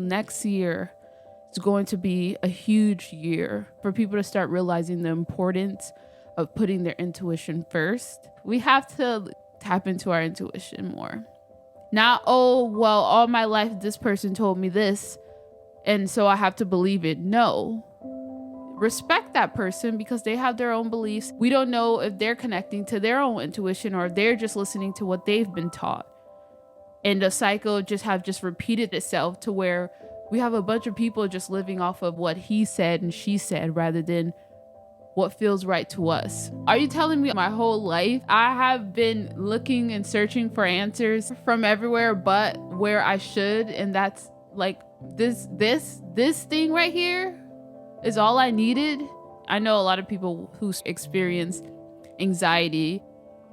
Next year is going to be a huge year for people to start realizing the importance of putting their intuition first. We have to tap into our intuition more. Not, oh, well, all my life this person told me this, and so I have to believe it. No. Respect that person because they have their own beliefs. We don't know if they're connecting to their own intuition or they're just listening to what they've been taught. And the cycle just repeated itself to where we have a bunch of people just living off of what he said and she said rather than what feels right to us. Are you telling me my whole life I have been looking and searching for answers from everywhere but where I should, and that's like this thing right here is all I needed? I know a lot of people who experience anxiety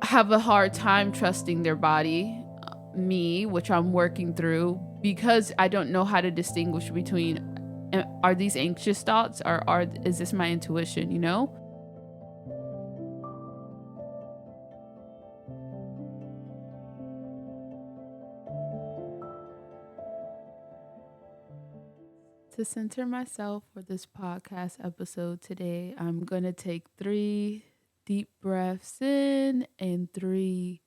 have a hard time trusting their body. Me, which I'm working through, because I don't know how to distinguish between are these anxious thoughts or is this my intuition, you know? To center myself for this podcast episode today, I'm going to take 3 deep breaths in and 3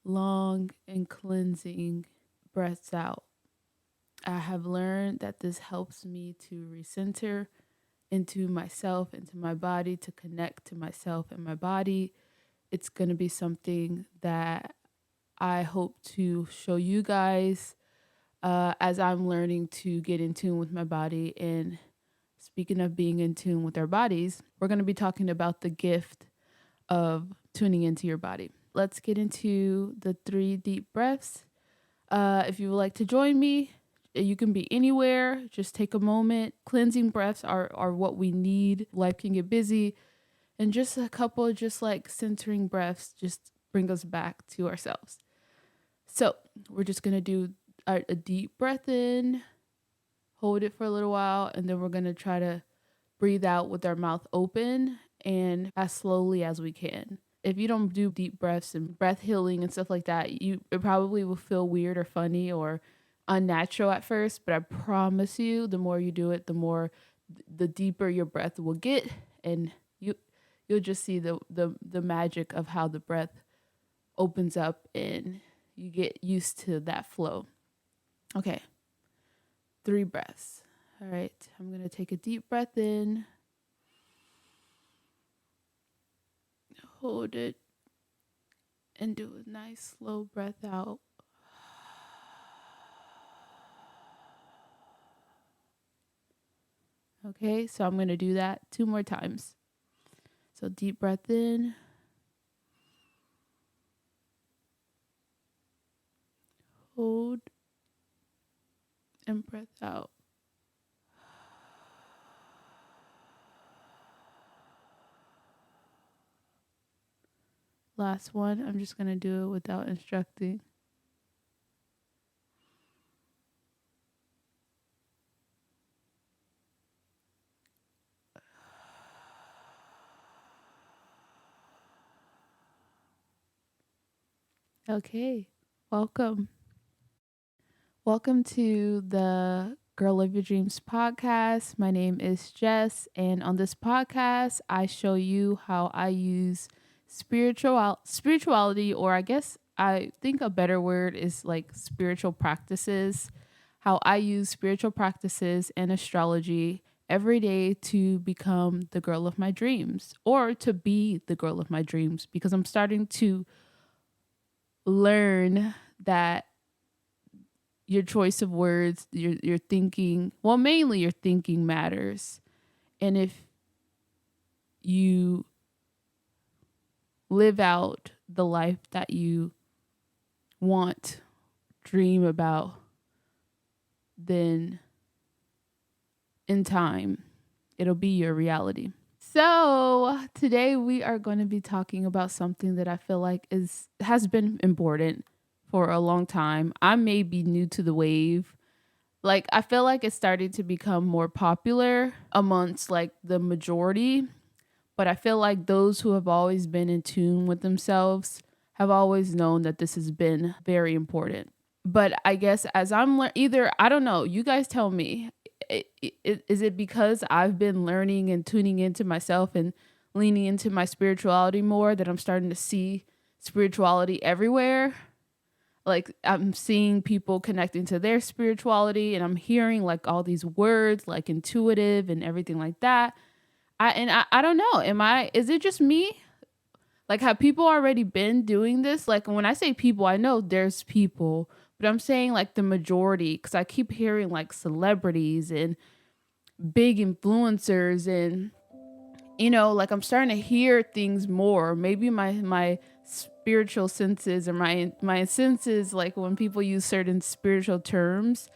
long and cleansing breaths out. I have learned that this helps me to recenter into myself, into my body, to connect to myself and my body. It's going to be something that I hope to show you guys as I'm learning to get in tune with my body. And speaking of being in tune with our bodies, we're going to be talking about the gift of tuning into your body. Let's get into the 3 deep breaths. If you would like to join me, you can be anywhere. Just take a moment. Cleansing breaths are what we need. Life can get busy. And just a couple just like centering breaths just bring us back to ourselves. So we're just going to do a deep breath in, hold it for a little while, and then we're going to try to breathe out with our mouth open and as slowly as we can. If you don't do deep breaths and breath healing and stuff like that, it probably will feel weird or funny or unnatural at first, but I promise you, the more you do it, the deeper your breath will get, and you'll just see the magic of how the breath opens up and you get used to that flow. Okay, 3 breaths. All right, I'm going to take a deep breath in, hold it, and do a nice slow breath out. Okay, so I'm going to do that 2 more times. So deep breath in, hold, and breath out. Last one, I'm just going to do it without instructing. Okay, welcome. Welcome to the Girl of Your Dreams podcast. My name is Jess, and on this podcast, I show you how I use spirituality, or I guess I think a better word is like spiritual practices, how I use spiritual practices and astrology every day to become the girl of my dreams, or to be the girl of my dreams, because I'm starting to learn that your choice of words, your thinking, well, mainly your thinking matters. And if you live out the life that you want, dream about, then in time, it'll be your reality. So today we are going to be talking about something that I feel like has been important for a long time. I may be new to the wave. Like, I feel like it's starting to become more popular amongst like the majority, but I feel like those who have always been in tune with themselves have always known that this has been very important. But I guess as either, I don't know, you guys tell me, is it because I've been learning and tuning into myself and leaning into my spirituality more that I'm starting to see spirituality everywhere? Like I'm seeing people connecting to their spirituality, and I'm hearing like all these words like intuitive and everything like that. I don't know. Is it just me? Like, have people already been doing this? Like, when I say people, I know there's people, but I'm saying like the majority, because I keep hearing like celebrities and big influencers, and like I'm starting to hear things more. Maybe my spiritual senses, or my senses, like when people use certain spiritual terms,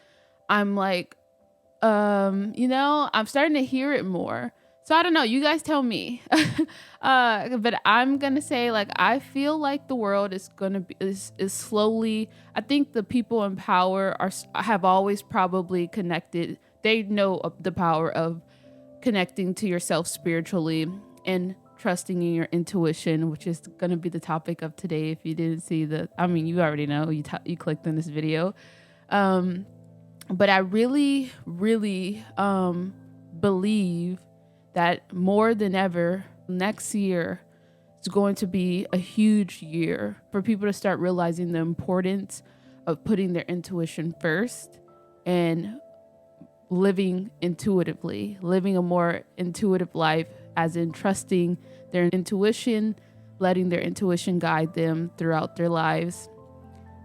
I'm like, I'm starting to hear it more. So I don't know, you guys tell me. But I'm gonna say, like, I feel like the world is gonna be is slowly, I think the people in power have always probably connected. They know the power of connecting to yourself spiritually and trusting in your intuition, which is going to be the topic of today. If you didn't see you already know, you clicked on this video. But I really, really believe that more than ever, next year is going to be a huge year for people to start realizing the importance of putting their intuition first and living intuitively, living a more intuitive life, as in trusting their intuition, letting their intuition guide them throughout their lives.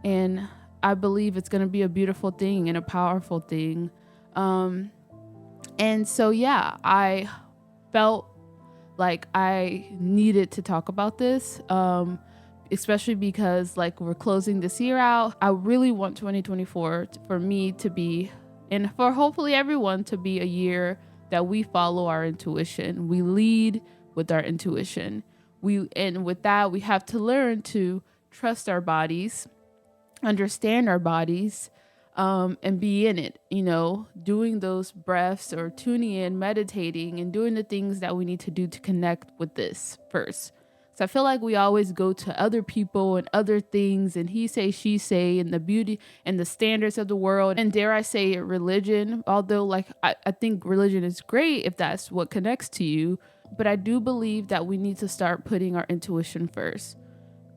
And I believe it's going to be a beautiful thing and a powerful thing. And so, yeah, I felt like I needed to talk about this, especially because like we're closing this year out. I really want 2024 for me to be, and for hopefully everyone to be, a year that we follow our intuition. We lead with our intuition. And with that, we have to learn to trust our bodies, understand our bodies, and be in it, doing those breaths or tuning in, meditating, and doing the things that we need to do to connect with this first. So I feel like we always go to other people and other things, and he say, she say, and the beauty and the standards of the world, and dare I say it, religion. Although like I think religion is great if that's what connects to you, but I do believe that we need to start putting our intuition first,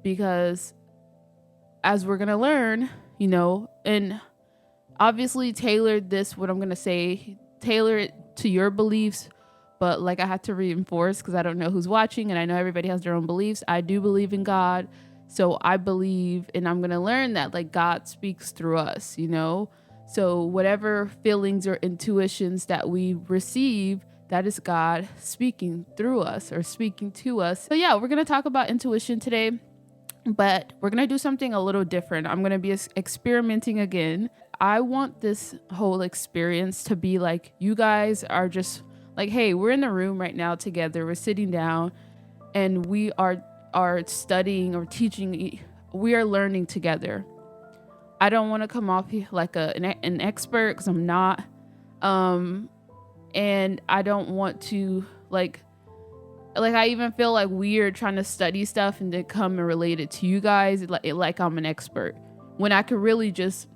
because as we're gonna learn, and obviously tailor what I'm gonna say, tailor it to your beliefs. But like I have to reinforce, because I don't know who's watching, and I know everybody has their own beliefs. I do believe in God. So I believe, and I'm going to learn that like God speaks through us, So whatever feelings or intuitions that we receive, that is God speaking through us or speaking to us. So yeah, we're going to talk about intuition today, but we're going to do something a little different. I'm going to be experimenting again. I want this whole experience to be like, you guys are just like, hey, we're in the room right now together. We're sitting down and we are studying or teaching. We are learning together. I don't want to come off like an expert, because I'm not. And I don't want to like I even feel like weird trying to study stuff and then come and relate it to you guys like I'm an expert, when I could really just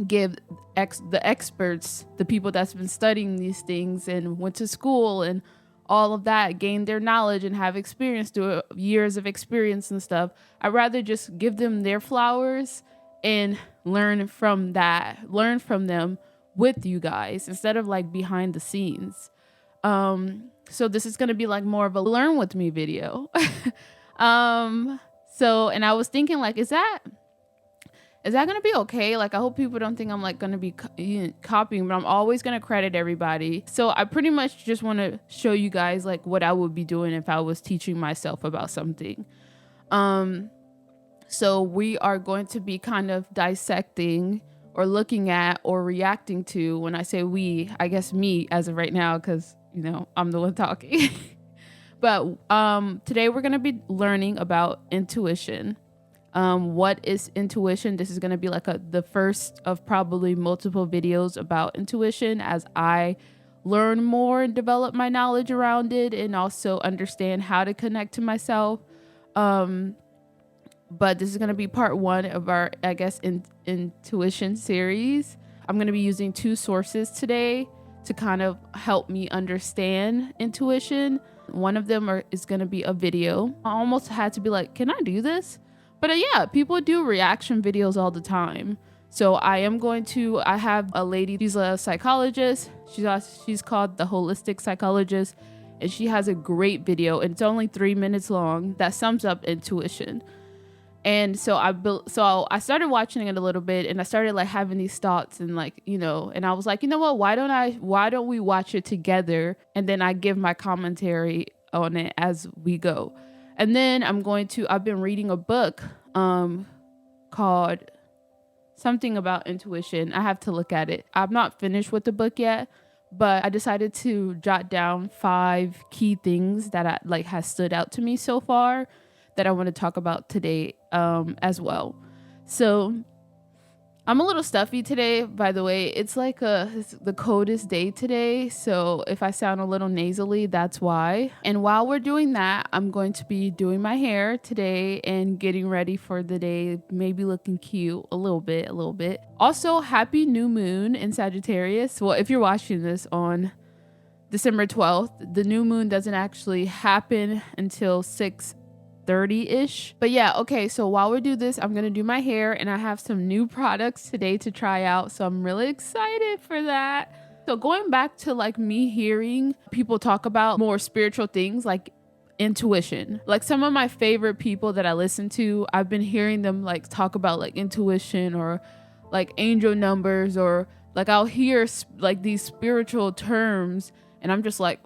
give the experts, the people that's been studying these things and went to school and all of that, gain their knowledge and have experience through years of experience and stuff. I'd rather just give them their flowers and learn from them with you guys, instead of like behind the scenes. So this is going to be like more of a learn with me video. And I was thinking like, is that going to be okay? Like, I hope people don't think I'm like going to be copying, but I'm always going to credit everybody. So I pretty much just want to show you guys like what I would be doing if I was teaching myself about something. So we are going to be kind of dissecting or looking at or reacting to, when I say we, I guess me as of right now, because, I'm the one talking. But today we're going to be learning about intuition. What is intuition? This is going to be like the first of probably multiple videos about intuition, as I learn more and develop my knowledge around it, and also understand how to connect to myself. but this is going to be part 1 of our, I guess, intuition series. I'm going to be using 2 sources today to kind of help me understand intuition. One of them is going to be a video. I almost had to be like, can I do this? But yeah, people do reaction videos all the time. So I have a lady, she's a psychologist. She's called the Holistic Psychologist. And she has a great video, and it's only 3 minutes long, that sums up intuition. And so I started watching it a little bit, and I started like having these thoughts, and like, and I was like, you know what, why don't we watch it together, and then I give my commentary on it as we go. And then I've been reading a book called something about intuition. I have to look at it. I'm not finished with the book yet, but I decided to jot down 5 key things that has stood out to me so far that I want to talk about today as well. So I'm a little stuffy today, by the way. It's like it's the coldest day today, so if I sound a little nasally, that's why. And while we're doing that, I'm going to be doing my hair today and getting ready for the day, maybe looking cute a little bit. Also, happy new moon in Sagittarius. Well, if you're watching this on December 12th, the new moon doesn't actually happen until 6:30-ish. But yeah, okay, so while we do this, I'm gonna do my hair, and I have some new products today to try out, so I'm really excited for that. So going back to like me hearing people talk about more spiritual things like intuition, like some of my favorite people that I listen to, I've been hearing them like talk about like intuition or like angel numbers, or like I'll hear like these spiritual terms, and I'm just like,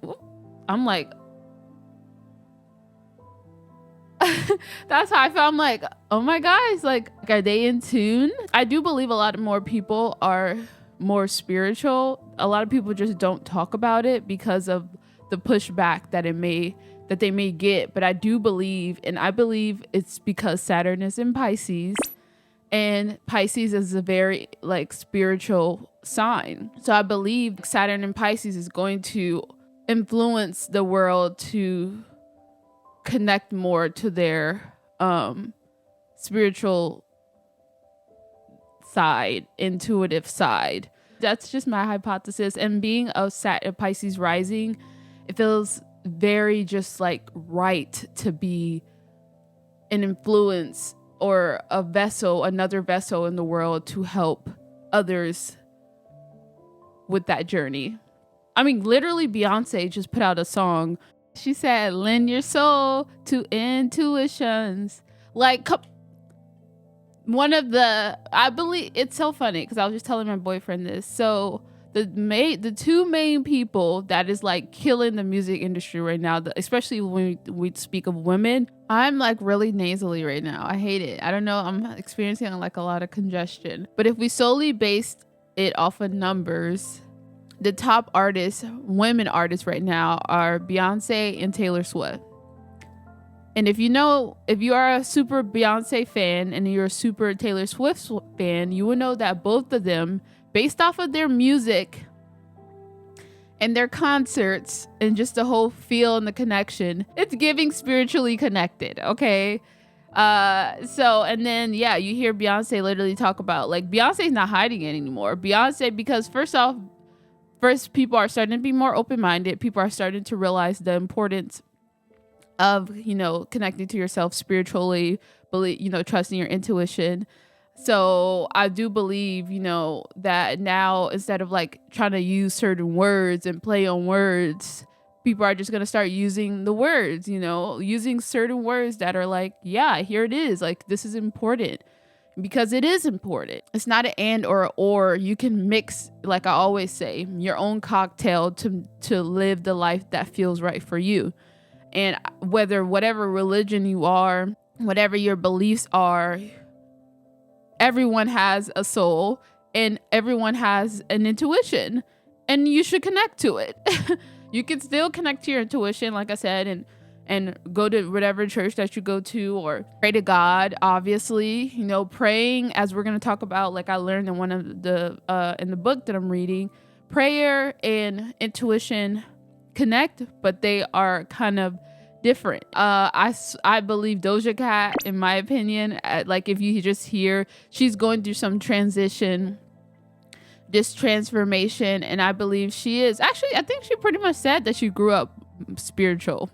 that's how I felt. I'm like, oh my guys, like, are they in tune? I do believe a lot more people are more spiritual. A lot of people just don't talk about it because of the pushback that they may get. But I do believe, and I believe it's because Saturn is in Pisces, and Pisces is a very like spiritual sign. So I believe Saturn in Pisces is going to influence the world to connect more to their spiritual side, intuitive side. That's just my hypothesis. And being a Pisces rising, it feels very just like right to be an influence or another vessel in the world to help others with that journey. I mean, literally Beyonce just put out a song. She said, lend your soul to intuitions. Like, I believe it's so funny because I was just telling my boyfriend this. So the 2 main people that is like killing the music industry right now, especially when we speak of women, I'm like really nasally right now. I hate it. I don't know. I'm experiencing like a lot of congestion. But if we solely based it off of numbers, the top women artists right now are Beyonce and Taylor Swift. And if you are a super Beyonce fan and you're a super Taylor Swift fan, you will know that both of them, based off of their music and their concerts and just the whole feel and the connection, it's giving spiritually connected, okay? And then, yeah, you hear Beyonce literally talk about, like, Beyonce's not hiding it anymore. Because first, people are starting to be more open-minded. People are starting to realize the importance of, connecting to yourself spiritually, trusting your intuition. So I do believe, that now instead of like trying to use certain words and play on words, people are just going to start using the words, using certain words that are like, yeah, here it is. Like, this is important. Because it is important. It's not an and or. You can mix, like I always say, your own cocktail to live the life that feels right for you. And whatever religion you are, whatever your beliefs are, everyone has a soul and everyone has an intuition, and you should connect to it. You can still connect to your intuition, like I said, and go to whatever church that you go to, or pray to God, obviously, praying, as we're going to talk about, like I learned in one of in the book that I'm reading, prayer and intuition connect, but they are kind of different. I believe Doja Cat, in my opinion, like if you just hear she's going through some transition, this transformation, and I believe she is actually, I think she pretty much said that she grew up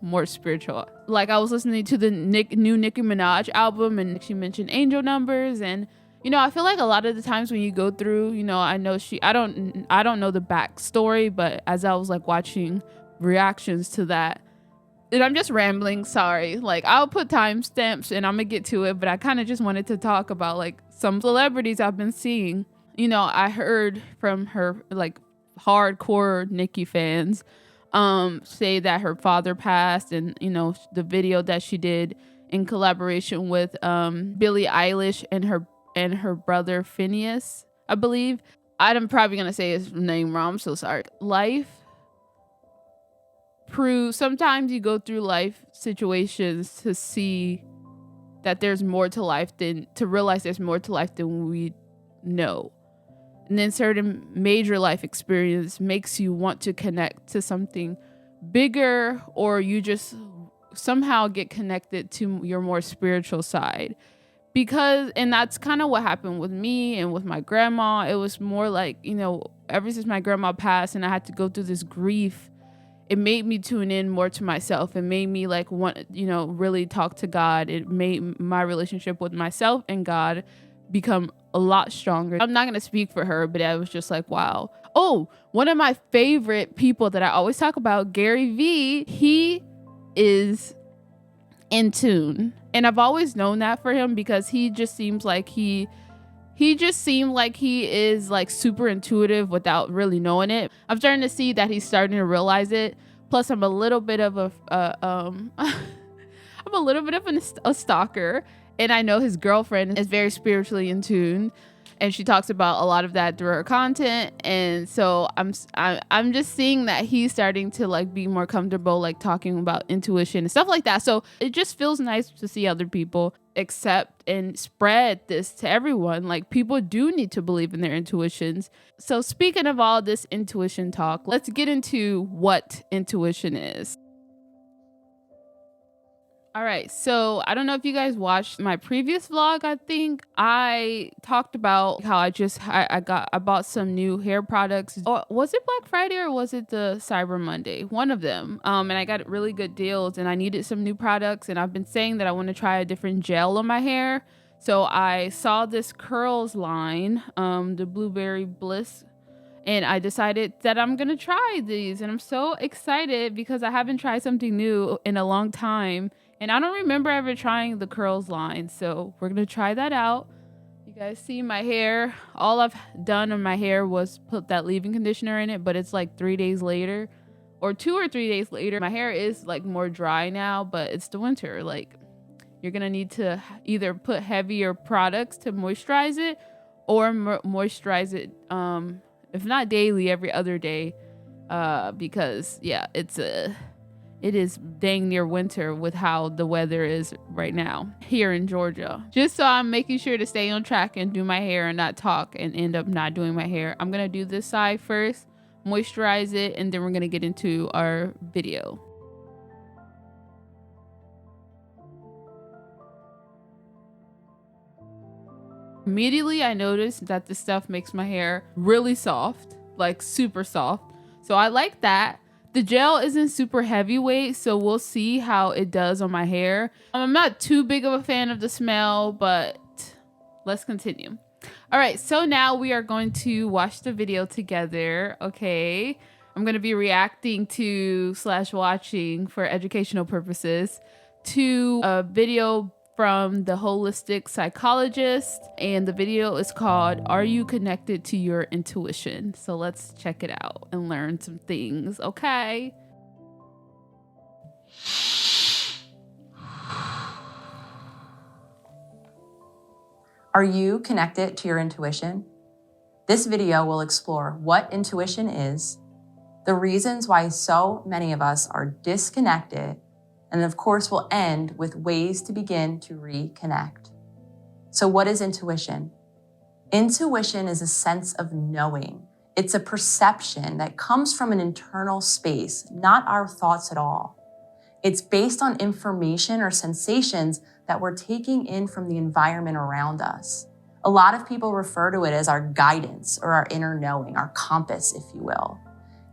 more spiritual. Like I was listening to the new Nicki Minaj album, and she mentioned angel numbers, and I feel like a lot of the times when you go through, I know I don't know the backstory, but as I was like watching reactions to that, and I'm just rambling, sorry. Like I'll put timestamps and I'm gonna get to it, but I kind of just wanted to talk about like some celebrities I've been seeing. I heard from her like hardcore Nicki fans say that her father passed, and the video that she did in collaboration with Billie Eilish and her brother Phineas, I believe. I'm probably gonna say his name wrong, I'm so sorry. Sometimes you go through life situations to see that there's more to life to realize there's more to life than we know. And then certain major life experience makes you want to connect to something bigger, or you just somehow get connected to your more spiritual side. And that's kind of what happened with me and with my grandma. It was more like, ever since my grandma passed and I had to go through this grief, it made me tune in more to myself. It made me like want, really talk to God. It made my relationship with myself and God become a lot stronger. I'm not going to speak for her, but I was just like, wow. Oh, one of my favorite people that I always talk about, Gary Vee, he is in tune. And I've always known that for him because he just seems like he seemed like he is like super intuitive without really knowing it. I'm starting to see that he's starting to realize it. Plus, I'm a little bit of a stalker, and I know his girlfriend is very spiritually in tune, and she talks about a lot of that through her content. And so I'm just seeing that he's starting to like be more comfortable like talking about intuition and stuff like that. So it just feels nice to see other people accept and spread this to everyone. Like people do need to believe in their intuitions. So speaking of all this intuition talk, let's get into what intuition is. All right, so I don't know if you guys watched my previous vlog. I think I talked about how I bought some new hair products. Or was it Black Friday or was it the Cyber Monday? One of them. And I got really good deals, and I needed some new products, and I've been saying that I want to try a different gel on my hair. So I saw this curls line, the Blueberry Bliss, and I decided that I'm gonna try these, and I'm so excited because I haven't tried something new in a long time. And I don't remember ever trying the curls line. So we're going to try that out. You guys see my hair. All I've done on my hair was put that leave-in conditioner in it. But it's like 3 days later. Or 2 or 3 days later. My hair is like more dry now. But it's the winter. Like you're going to need to either put heavier products to moisturize it. Or moisturize it. If not daily, every other day. Because yeah, it is dang near winter with how the weather is right now here in Georgia. Just so I'm making sure to stay on track and do my hair and not talk and end up not doing my hair, I'm going to do this side first, moisturize it, and then we're going to get into our video. Immediately, I noticed that this stuff makes my hair really soft, like super soft. So I like that. The gel isn't super heavyweight, so we'll see how it does on my hair. I'm not too big of a fan of the smell, but let's continue. All right, so now we are going to watch the video together, okay? I'm going to be reacting to / watching for educational purposes to a video from the holistic psychologist, and the video is called "Are You Connected to Your Intuition?" So let's check it out and learn some things, okay? Are you connected to your intuition? This video will explore what intuition is, the reasons why so many of us are disconnected, and of course we'll end with ways to begin to reconnect. So what is intuition? Intuition is a sense of knowing. It's a perception that comes from an internal space, not our thoughts at all. It's based on information or sensations that we're taking in from the environment around us. A lot of people refer to it as our guidance or our inner knowing, our compass, if you will.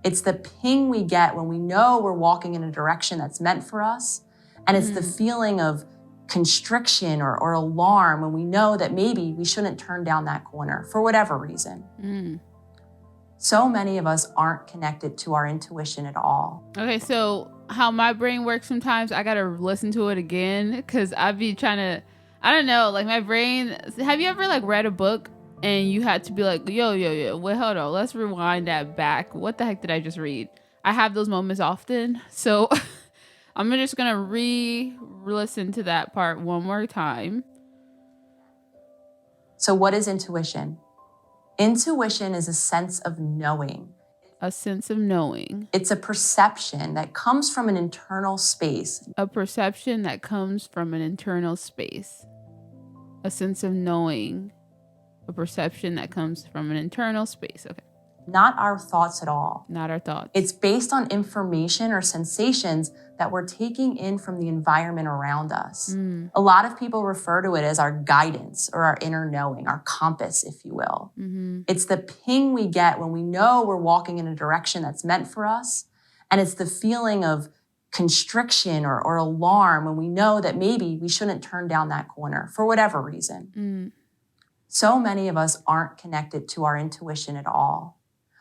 It's the ping we get when we know we're walking in a direction that's meant for us. And it's the feeling of constriction or alarm when we know that maybe we shouldn't turn down that corner for whatever reason. So many of us aren't connected to our intuition at all. Okay, so how my brain works sometimes, I gotta listen to it again because I be trying to, I don't know, like my brain. Have you ever like read a book and you had to be like, yo, wait, hold on, let's rewind that back. What the heck did I just read? I have those moments often, so I'm just gonna re-listen to that part one more time. So what is intuition? Intuition is a sense of knowing. A sense of knowing. It's a perception that comes from an internal space. A perception that comes from an internal space. A sense of knowing. A perception that comes from an internal space. Okay. Not our thoughts at all. Not our thoughts. It's based on information or sensations that we're taking in from the environment around us. A lot of people refer to it as our guidance or our inner knowing, our compass, if you will. It's the ping we get when we know we're walking in a direction that's meant for us. And it's the feeling of constriction or alarm when we know that maybe we shouldn't turn down that corner for whatever reason. So many of us aren't connected to our intuition at all.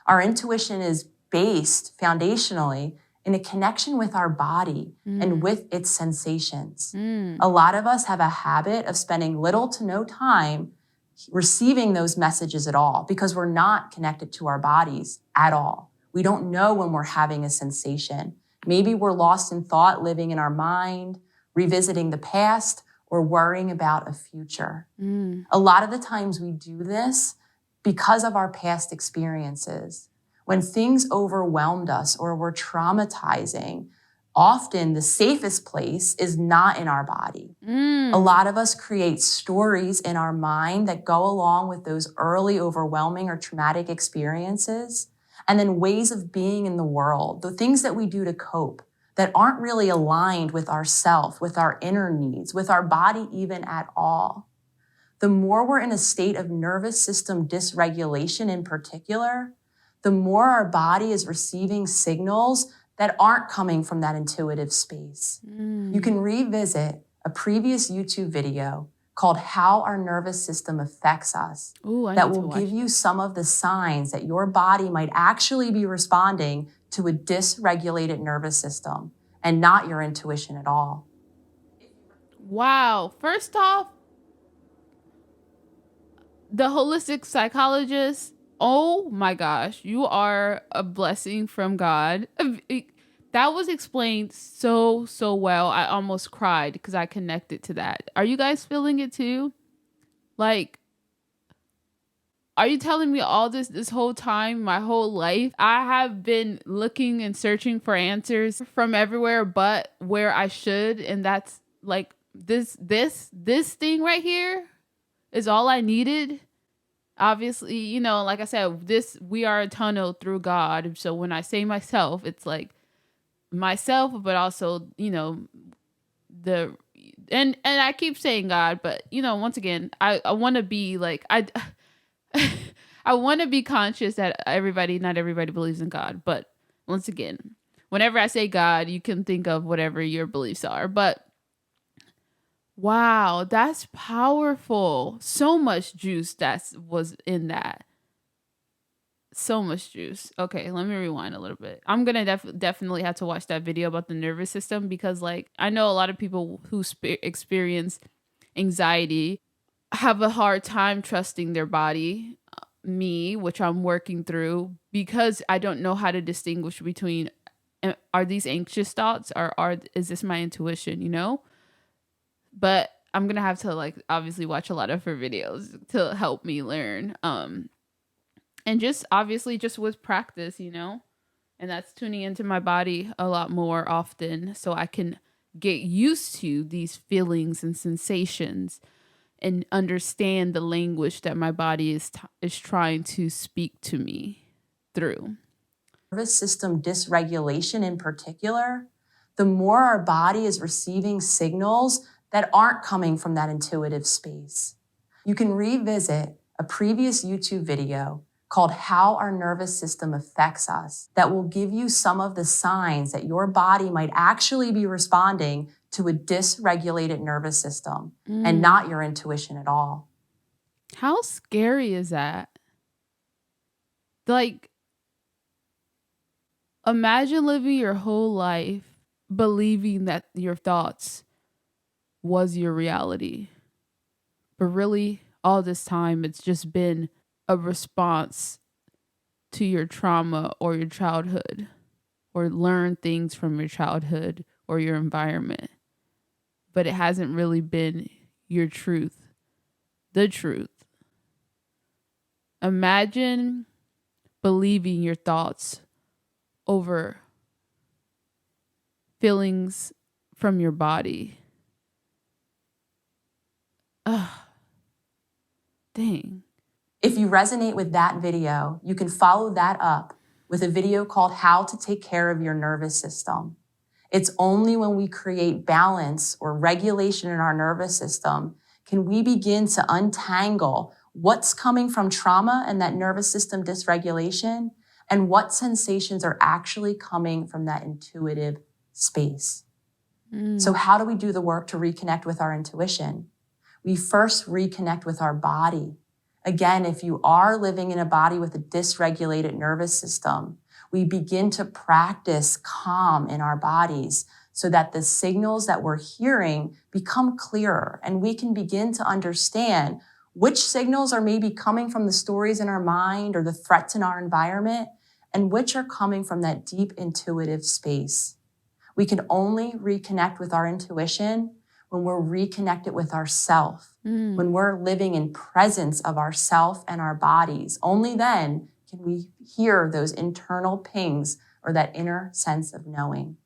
Our intuition is based foundationally in a connection with our body and with its sensations. A lot of us have a habit of spending little to no time receiving those messages at all because we're not connected to our bodies at all. We don't know when we're having a sensation. Maybe we're lost in thought, living in our mind, revisiting the past, or worrying about a future. A lot of the times we do this because of our past experiences. When things overwhelmed us or were traumatizing, often the safest place is not in our body. A lot of us create stories in our mind that go along with those early overwhelming or traumatic experiences, and then ways of being in the world, the things that we do to cope that aren't really aligned with ourself, with our inner needs, with our body even at all. The more we're in a state of nervous system dysregulation in particular, the more our body is receiving signals that aren't coming from that intuitive space. You can revisit a previous YouTube video called How Our Nervous System Affects Us that will give you some of the signs that your body might actually be responding to a dysregulated nervous system and not your intuition at all. Wow. First off, the holistic psychologist, oh my gosh, you are a blessing from God. That was explained so well. I almost cried because I connected to that. Are you guys feeling it too? Like, are you telling me all this whole time, my whole life? I have been looking and searching for answers from everywhere but where I should. And that's like this thing right here is all I needed. Obviously, you know, like I said, we are a tunnel through God. So when I say myself, it's like myself, but also, you know, and I keep saying God, but you know, once again, I want to be like, I want to be conscious that not everybody believes in God. But once again, whenever I say God, you can think of whatever your beliefs are. But wow, that's powerful. So much juice that was in that. So much juice. Okay, let me rewind a little bit. I'm going to definitely have to watch that video about the nervous system because, like, I know a lot of people who experience anxiety have a hard time trusting their body. Me, which I'm working through because I don't know how to distinguish between are these anxious thoughts or is this my intuition, you know? But I'm going to have to like obviously watch a lot of her videos to help me learn. And just obviously just with practice, you know, and that's tuning into my body a lot more often so I can get used to these feelings and sensations and understand the language that my body is trying to speak to me through. Nervous system dysregulation in particular, the more our body is receiving signals that aren't coming from that intuitive space. You can revisit a previous YouTube video called How Our Nervous System Affects Us that will give you some of the signs that your body might actually be responding to a dysregulated nervous system and not your intuition at all. How scary is that? Like, imagine living your whole life believing that your thoughts was your reality. But really, all this time, it's just been a response to your trauma or your childhood, or learn things from your childhood or your environment. But it hasn't really been your truth, the truth. Imagine believing your thoughts over feelings from your body. Ugh. Dang. If you resonate with that video, you can follow that up with a video called How to Take Care of Your Nervous System. It's only when we create balance or regulation in our nervous system can we begin to untangle what's coming from trauma and that nervous system dysregulation and what sensations are actually coming from that intuitive space. So how do we do the work to reconnect with our intuition? We first reconnect with our body. Again, if you are living in a body with a dysregulated nervous system, we begin to practice calm in our bodies so that the signals that we're hearing become clearer and we can begin to understand which signals are maybe coming from the stories in our mind or the threats in our environment and which are coming from that deep intuitive space. We can only reconnect with our intuition when we're reconnected with ourself, when we're living in presence of ourself and our bodies. Only then can we hear those internal pings or that inner sense of knowing.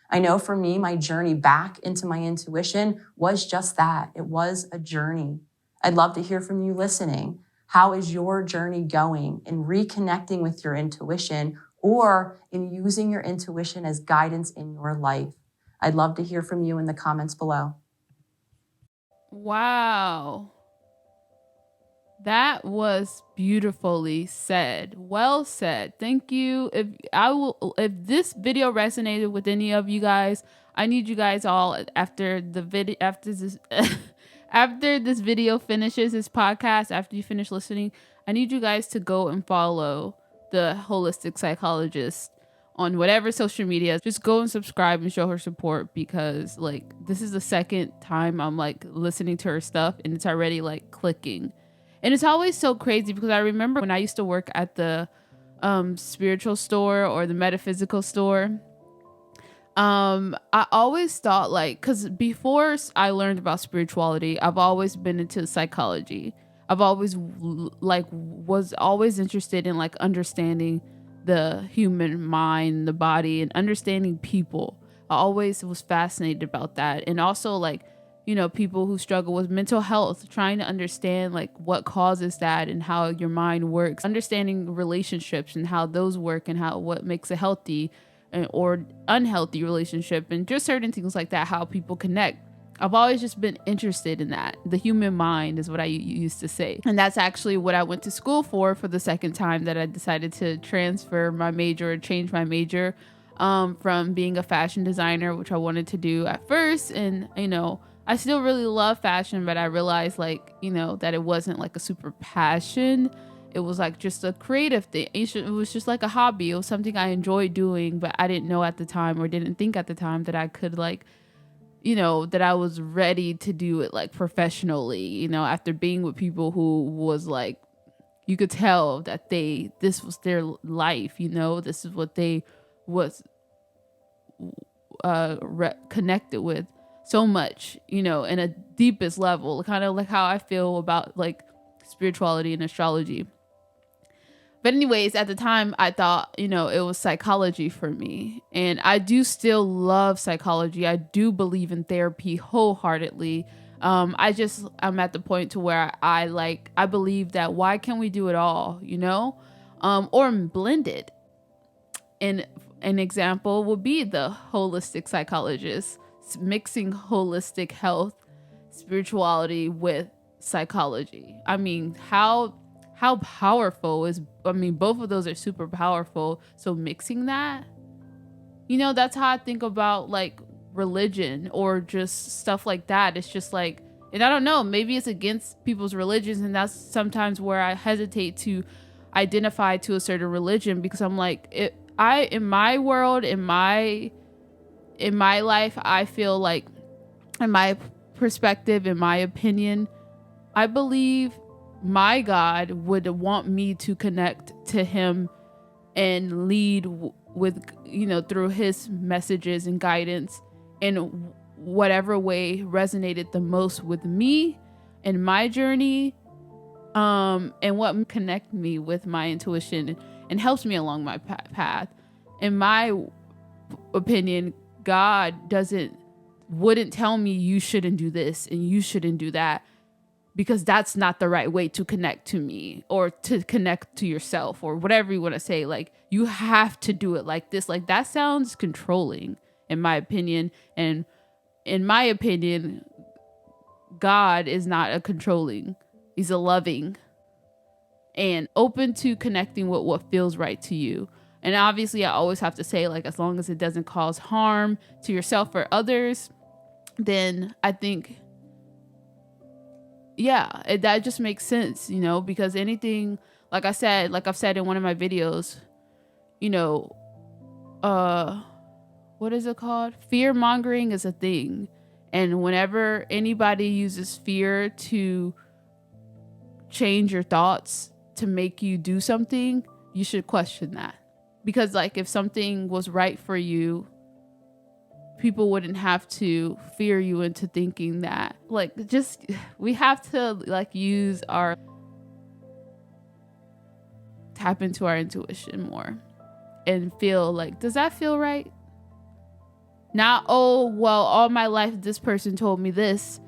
I know for me, my journey back into my intuition was just that. It was a journey. I'd love to hear from you listening. How is your journey going in reconnecting with your intuition or in using your intuition as guidance in your life? I'd love to hear from you in the comments below. Wow. That was beautifully said. Well said. Thank you. If this video resonated with any of you guys, I need you guys all after this after this video finishes, this podcast, after you finish listening, I need you guys to go and follow the holistic psychologist on whatever social media. Just go and subscribe and show her support, because like this is the second time I'm like listening to her stuff and it's already like clicking. And it's always so crazy because I remember when I used to work at the spiritual store or the metaphysical store. I always thought like, because before I learned about spirituality, I've always been into psychology. I've always was always interested in like understanding the human mind, the body, and understanding people. I always was fascinated about that. And also like, you know, people who struggle with mental health, trying to understand like what causes that and how your mind works, understanding relationships and how those work and what makes a healthy or unhealthy relationship, and just certain things like that, how people connect. I've always just been interested in that. The human mind is what I used to say. And that's actually what I went to school for the second time that I decided to transfer my major or change my major from being a fashion designer, which I wanted to do at first. And, you know, I still really love fashion, but I realized like, you know, that it wasn't like a super passion. It was like just a creative thing. It was just like a hobby. It was something I enjoyed doing, but I didn't know at the time, or didn't think at the time, that I could like, you know, that I was ready to do it like professionally, you know, after being with people who was like, you could tell that this was their life, you know, this is what they was connected with so much, you know, in a deepest level, kind of like how I feel about like spirituality and astrology. But anyways, at the time I thought, you know, it was psychology for me. And I do still love psychology. I do believe in therapy wholeheartedly. I'm at the point to where I believe that why can't we do it all, you know, or blend it. And an example would be the holistic psychologist, mixing holistic health, spirituality with psychology. I mean, how powerful is, I mean, both of those are super powerful. So mixing that, that's how I think about like religion or just stuff like that. It's just like, and I don't know, maybe it's against people's religions, and that's sometimes where I hesitate to identify to a certain religion, because I'm like, in my world, in my life, I feel like, in my perspective, in my opinion, I believe my God would want me to connect to him and lead with, through his messages and guidance in whatever way resonated the most with me and my journey, and what connect me with my intuition and helps me along my path. In my opinion, God wouldn't tell me you shouldn't do this and you shouldn't do that, because that's not the right way to connect to me or to connect to yourself or whatever you want to say. Like, you have to do it like this. Like, that sounds controlling, in my opinion. And in my opinion, God is not a controlling. He's a loving and open to connecting with what feels right to you. And obviously, I always have to say, like, as long as it doesn't cause harm to yourself or others, then I think, yeah, that just makes sense, because anything, like I've said in one of my videos, what is it called? Fear mongering is a thing. And whenever anybody uses fear to change your thoughts to make you do something, you should question that. Because like, if something was right for you, people wouldn't have to fear you into thinking that. Like, we have to like tap into our intuition more and feel like, does that feel right? Not, oh, well, all my life this person told me this,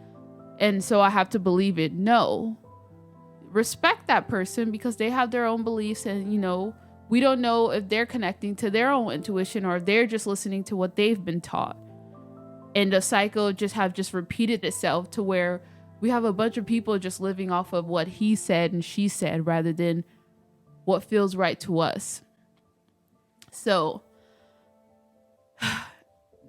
and so I have to believe it. No. Respect that person because they have their own beliefs, and we don't know if they're connecting to their own intuition or if they're just listening to what they've been taught. And the cycle just repeated itself to where we have a bunch of people just living off of what he said and she said rather than what feels right to us. So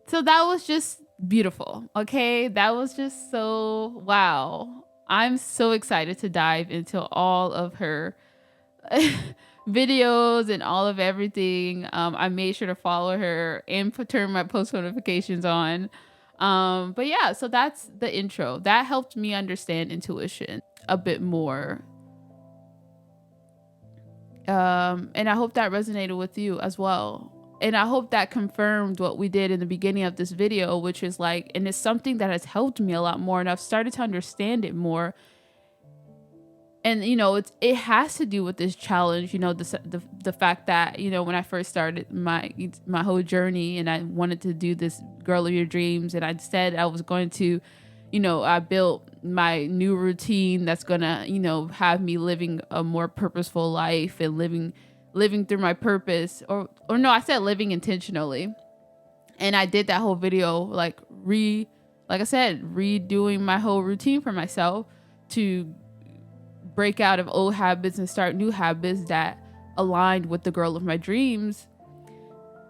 that was just beautiful. Okay. That was just so, wow. I'm so excited to dive into all of her videos and all of everything. I made sure to follow her and turn my post notifications on. But yeah, so that's the intro. That helped me understand intuition a bit more. And I hope that resonated with you as well. And I hope that confirmed what we did in the beginning of this video, which is like, and it's something that has helped me a lot more, and I've started to understand it more. And, it has to do with this challenge, the fact that, when I first started my whole journey and I wanted to do this girl of your dreams, and I said I was going to, I built my new routine that's going to, have me living a more purposeful life and living through my purpose, or no, I said living intentionally. And I did that whole video, like I said, redoing my whole routine for myself to break out of old habits and start new habits that aligned with the girl of my dreams.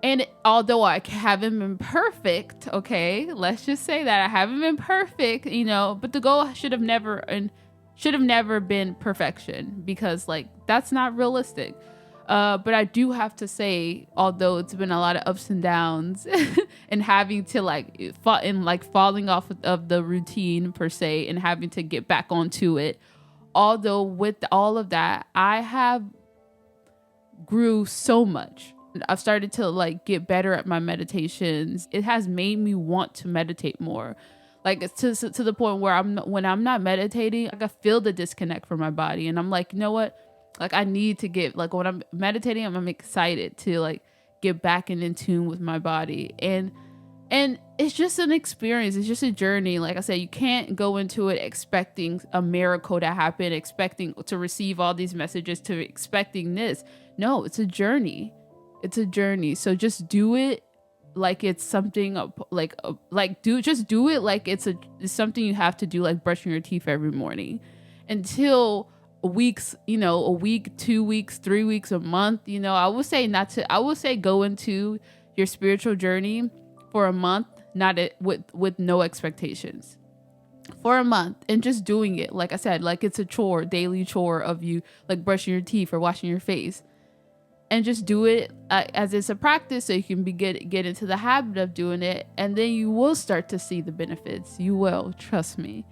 And although I haven't been perfect, okay, let's just say that I haven't been perfect, but the goal should have never been perfection, because like, that's not realistic. But I do have to say, although it's been a lot of ups and downs and having to falling off of the routine per se and having to get back onto it, although with all of that, I have grew so much. I've started to like get better at my meditations. It has made me want to meditate more. Like, it's to the point where when I'm not meditating, like, I feel the disconnect from my body, and I'm like, you know what? Like, I need to get, like, when I'm meditating, I'm excited to like get back and in tune with my body. And it's just an experience. It's just a journey. Like I said, you can't go into it expecting a miracle to happen, expecting to receive all these messages, to expecting this. No, it's a journey. It's a journey. So just do it like it's something just do it like it's something you have to do, like brushing your teeth every morning, until weeks, a week, 2 weeks, 3 weeks, a month. I would say go into your spiritual journey for a month, not with no expectations, for a month, and just doing it, like I said, like it's a chore, daily chore of you, like brushing your teeth or washing your face, and just do it as it's a practice, so you can get into the habit of doing it, and then you will start to see the benefits. You will, trust me.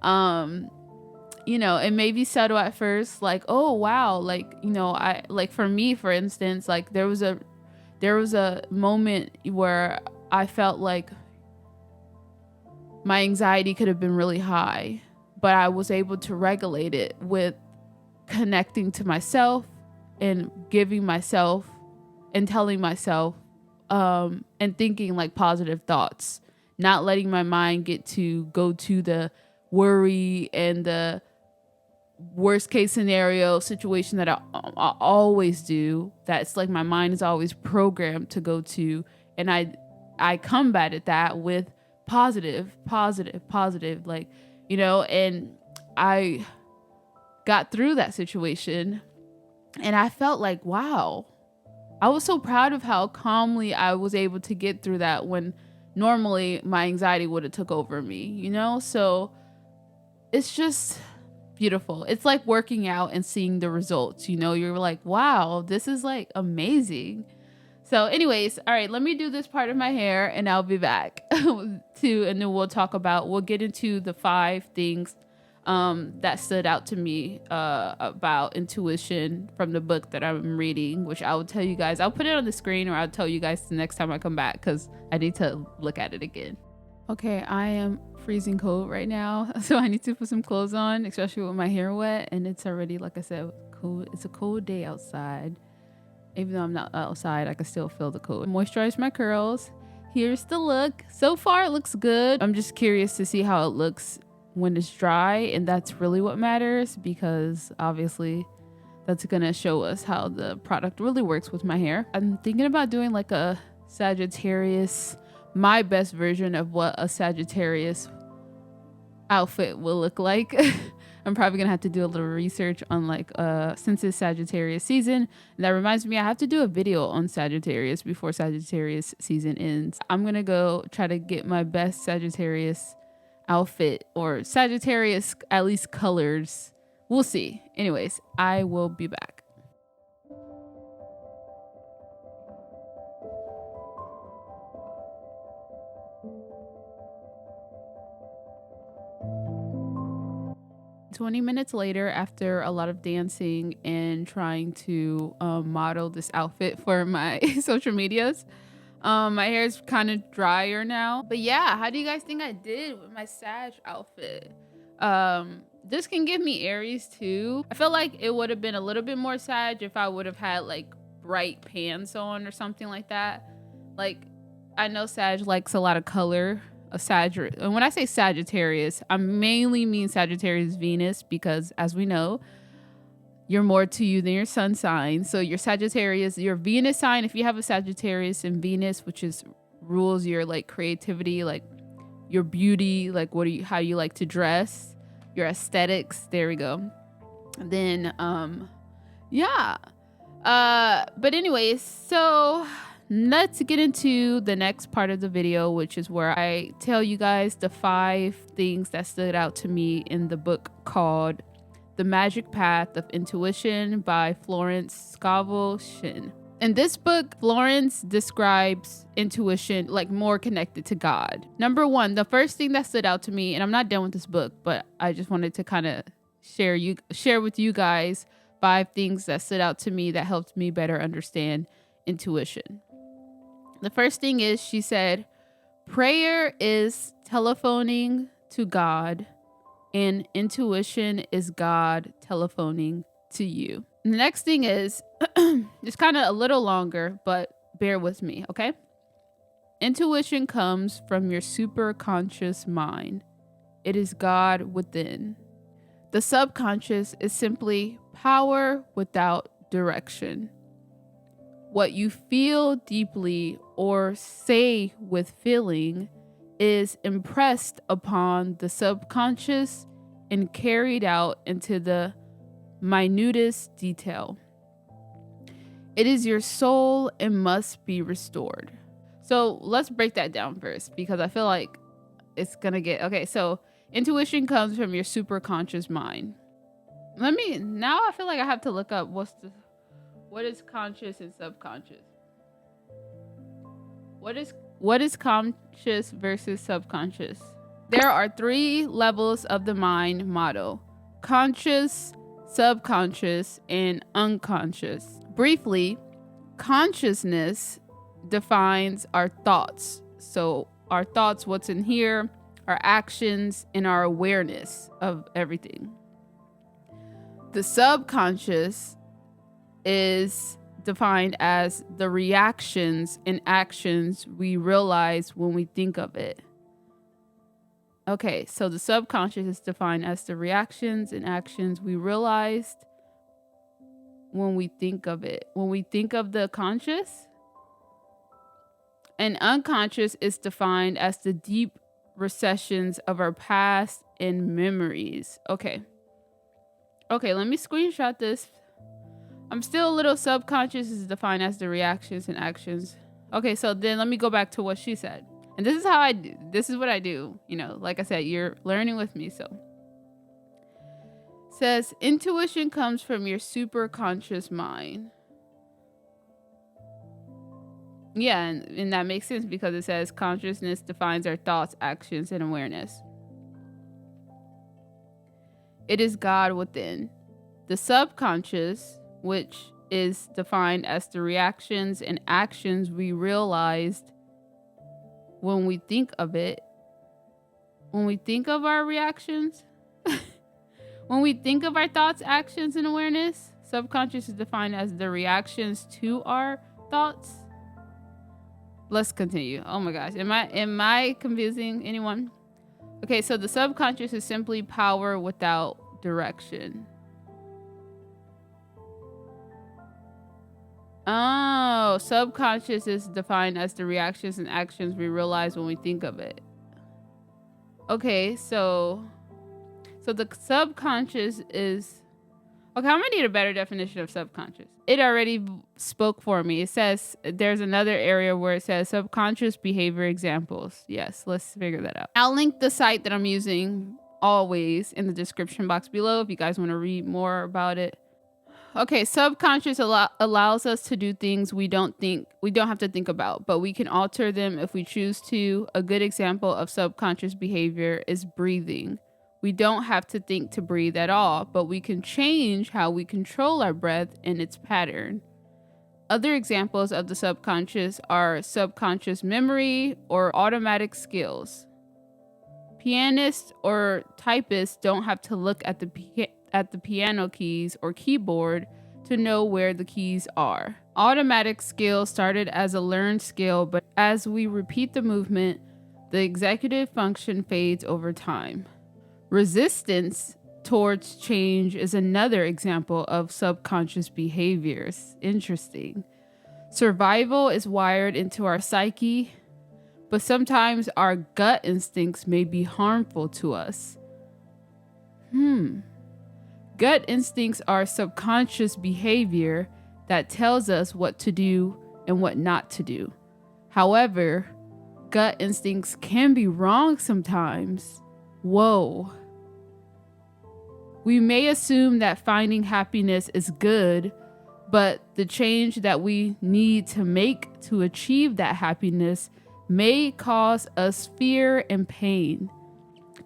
It may be subtle at first, like, oh wow, like, I, like, for me, for instance, like there was a moment where I felt like my anxiety could have been really high, but I was able to regulate it with connecting to myself and giving myself and telling myself and thinking like positive thoughts, not letting my mind go to the worry and the worst case scenario situation that I always do. That's like my mind is always programmed to go to, and I combated that with positive, like, and I got through that situation, and I felt like, wow, I was so proud of how calmly I was able to get through that, when normally my anxiety would have took over me, so it's just beautiful. It's like working out and seeing the results, you're like, wow, this is like amazing. So anyways, all right, let me do this part of my hair and I'll be back and then we'll get into the 5 things that stood out to me about intuition from the book that I'm reading, which I will tell you guys. I'll put it on the screen, or I'll tell you guys the next time I come back, because I need to look at it again. Okay, I am freezing cold right now, so I need to put some clothes on, especially with my hair wet, and it's already, like I said, cold. It's a cold day outside. Even though I'm not outside, I can still feel the cold. Moisturize my curls. Here's the look. So far, it looks good. I'm just curious to see how it looks when it's dry, and that's really what matters, because obviously that's gonna show us how the product really works with my hair. I'm thinking about doing like a Sagittarius, my best version of what a Sagittarius outfit will look like. I'm probably gonna have to do a little research on like since it's Sagittarius season. And that reminds me, I have to do a video on Sagittarius before Sagittarius season ends. I'm gonna go try to get my best Sagittarius outfit, or Sagittarius at least colors. We'll see. Anyways, I will be back. "20 minutes later, after a lot of dancing and trying to model this outfit for my social medias, my hair is kind of drier now. But yeah, how do you guys think I did with my Sag outfit? This can give me Aries too. I feel like it would have been a little bit more Sag if I would have had like bright pants on or something like that. Like, I know Sag likes a lot of color. And when I say Sagittarius, I mainly mean Sagittarius Venus, because as we know, you're more to you than your sun sign. So your Sagittarius, your Venus sign, if you have a Sagittarius in Venus, which is rules your like creativity, like your beauty, like how you like to dress, your aesthetics. There we go. Then yeah. But anyways, so let's get into the next part of the video, which is where I tell you guys the 5 things that stood out to me in the book called The Magic Path of Intuition by Florence, Scovel, Shinn. In this book, Florence describes intuition like more connected to God. Number 1, the first thing that stood out to me, and I'm not done with this book, but I just wanted to kind of share with you guys 5 things that stood out to me that helped me better understand intuition. The first thing is, she said, prayer is telephoning to God, and intuition is God telephoning to you. And the next thing is, it's kind of a little longer, but bear with me, okay? Intuition comes from your superconscious mind. It is God within. The subconscious is simply power without direction. What you feel deeply or say with feeling is impressed upon the subconscious and carried out into the minutest detail. It is your soul and must be restored. So let's break that down first, because I feel like it's gonna get okay. So intuition comes from your superconscious mind. Now I feel like I have to look up what is conscious and subconscious. What is conscious versus subconscious? There are 3 levels of the mind model: conscious, subconscious, and unconscious. Briefly, consciousness defines our thoughts. So our thoughts, what's in here, our actions, and our awareness of everything. The subconscious is defined as the reactions and actions we realize when we think of it. Okay, so the subconscious is defined as the reactions and actions we realized when we think of it. When we think of the conscious, and unconscious is defined as the deep recessions of our past and memories. Okay, let me screenshot this. I'm still a little subconscious is defined as the reactions and actions. Okay, so then let me go back to what she said. And this is what I do. You know, like I said, you're learning with me. So it says intuition comes from your superconscious mind. Yeah, and that makes sense because it says consciousness defines our thoughts, actions, and awareness. It is God within. The subconscious, which is defined as the reactions and actions we realized when we think of it. When we think of our reactions, when we think of our thoughts, actions, and awareness, subconscious is defined as the reactions to our thoughts. Let's continue. Oh my gosh. Am I confusing anyone? Okay, so the subconscious is simply power without direction. Oh, subconscious is defined as the reactions and actions we realize when we think of it. Okay, so the subconscious is... Okay, I'm gonna need a better definition of subconscious. It already spoke for me. It says there's another area where it says subconscious behavior examples. Yes, let's figure that out. I'll link the site that I'm using always in the description box below if you guys want to read more about it. Okay, subconscious allows us to do things we don't have to think about, but we can alter them if we choose to. A good example of subconscious behavior is breathing. We don't have to think to breathe at all, but we can change how we control our breath and its pattern. Other examples of the subconscious are subconscious memory or automatic skills. Pianists or typists don't have to look at the piano keys or keyboard to know where the keys are. Automatic skill started as a learned skill, but as we repeat the movement, the executive function fades over time. Resistance towards change is another example of subconscious behaviors. Interesting. Survival is wired into our psyche, but sometimes our gut instincts may be harmful to us. Gut instincts are subconscious behavior that tells us what to do and what not to do. However, gut instincts can be wrong sometimes. Whoa. We may assume that finding happiness is good, but the change that we need to make to achieve that happiness may cause us fear and pain.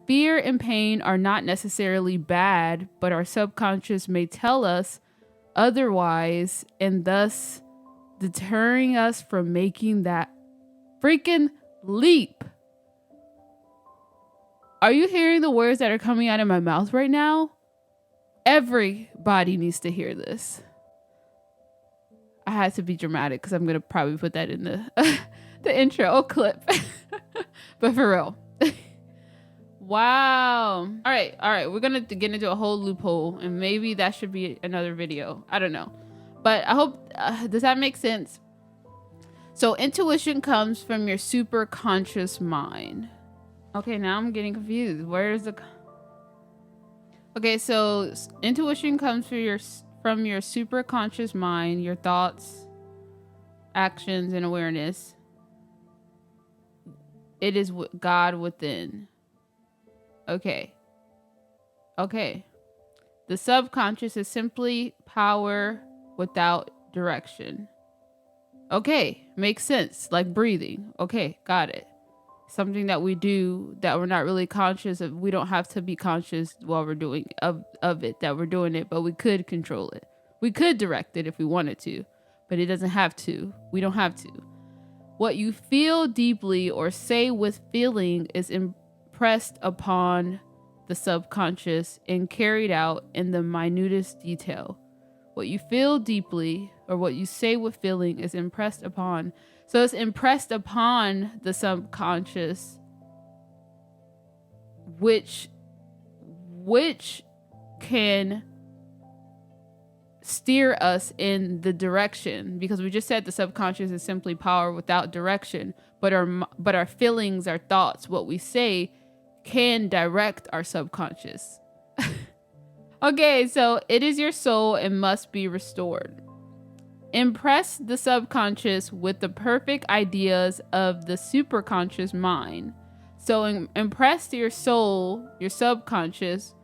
Fear and pain are not necessarily bad, but our subconscious may tell us otherwise, and thus deterring us from making that freaking leap. Are you hearing the words that are coming out of my mouth right now? Everybody needs to hear this. I had to be dramatic because I'm going to probably put that in the intro clip. But for real. Wow. All right. We're going to get into a whole loophole, and maybe that should be another video. I don't know. But I hope, does that make sense? So intuition comes from your super conscious mind. Okay, now I'm getting confused. Where's the... Okay, so intuition comes from your super conscious mind, your thoughts, actions, and awareness. It is God within. Okay. The subconscious is simply power without direction. Okay, makes sense. Like breathing. Okay, got it. Something that we do that we're not really conscious of. We don't have to be conscious while we're doing of it, that we're doing it, but we could control it. We could direct it if we wanted to, but it doesn't have to. We don't have to. What you feel deeply or say with feeling is impressed upon the subconscious and carried out in the minutest detail. What you feel deeply or what you say with feeling is impressed upon. So it's impressed upon the subconscious, which can steer us in the direction, because we just said the subconscious is simply power without direction, but our feelings, our thoughts, what we say can direct our subconscious. Okay, so it is your soul and must be restored. Impress the subconscious with the perfect ideas of the superconscious mind. So impress your soul, your subconscious,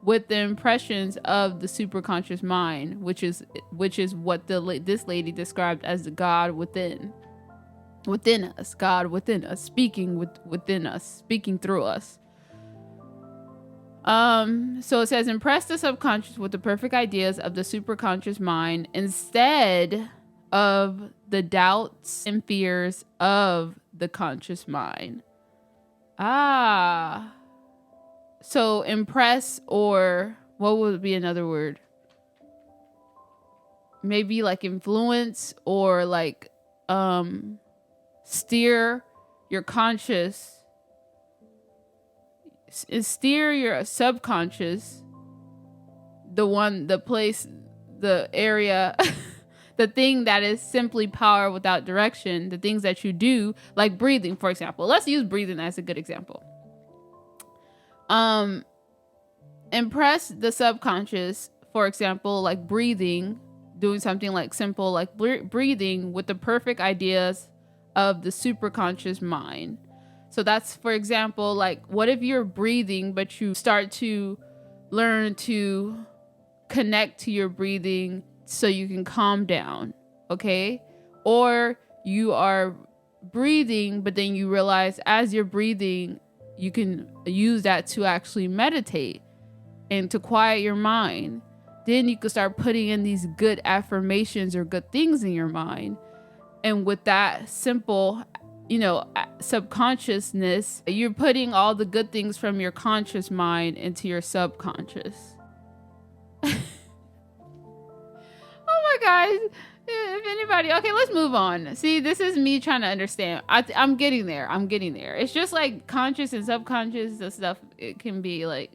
with the impressions of the superconscious mind, which is what this lady described as the God within us, God within us, speaking within us, speaking through us. So it says, impress the subconscious with the perfect ideas of the superconscious mind instead of the doubts and fears of the conscious mind. So impress, or what would be another word? Maybe like influence, or like steer your conscious, steer your subconscious, the area, the thing that is simply power without direction, the things that you do, like breathing, for example. Let's use breathing as a good example. Impress the subconscious, for example, like breathing, doing something like simple, like breathing with the perfect ideas of the superconscious mind. So that's, for example, like, what if you're breathing, but you start to learn to connect to your breathing so you can calm down, okay? Or you are breathing, but then you realize as you're breathing, you can use that to actually meditate and to quiet your mind. Then you can start putting in these good affirmations or good things in your mind. And with that simple, subconsciousness, you're putting all the good things from your conscious mind into your subconscious. Oh my God. If anybody, okay, let's move on. See, this is me trying to understand. I'm getting there. It's just like conscious and subconscious, the stuff, it can be like,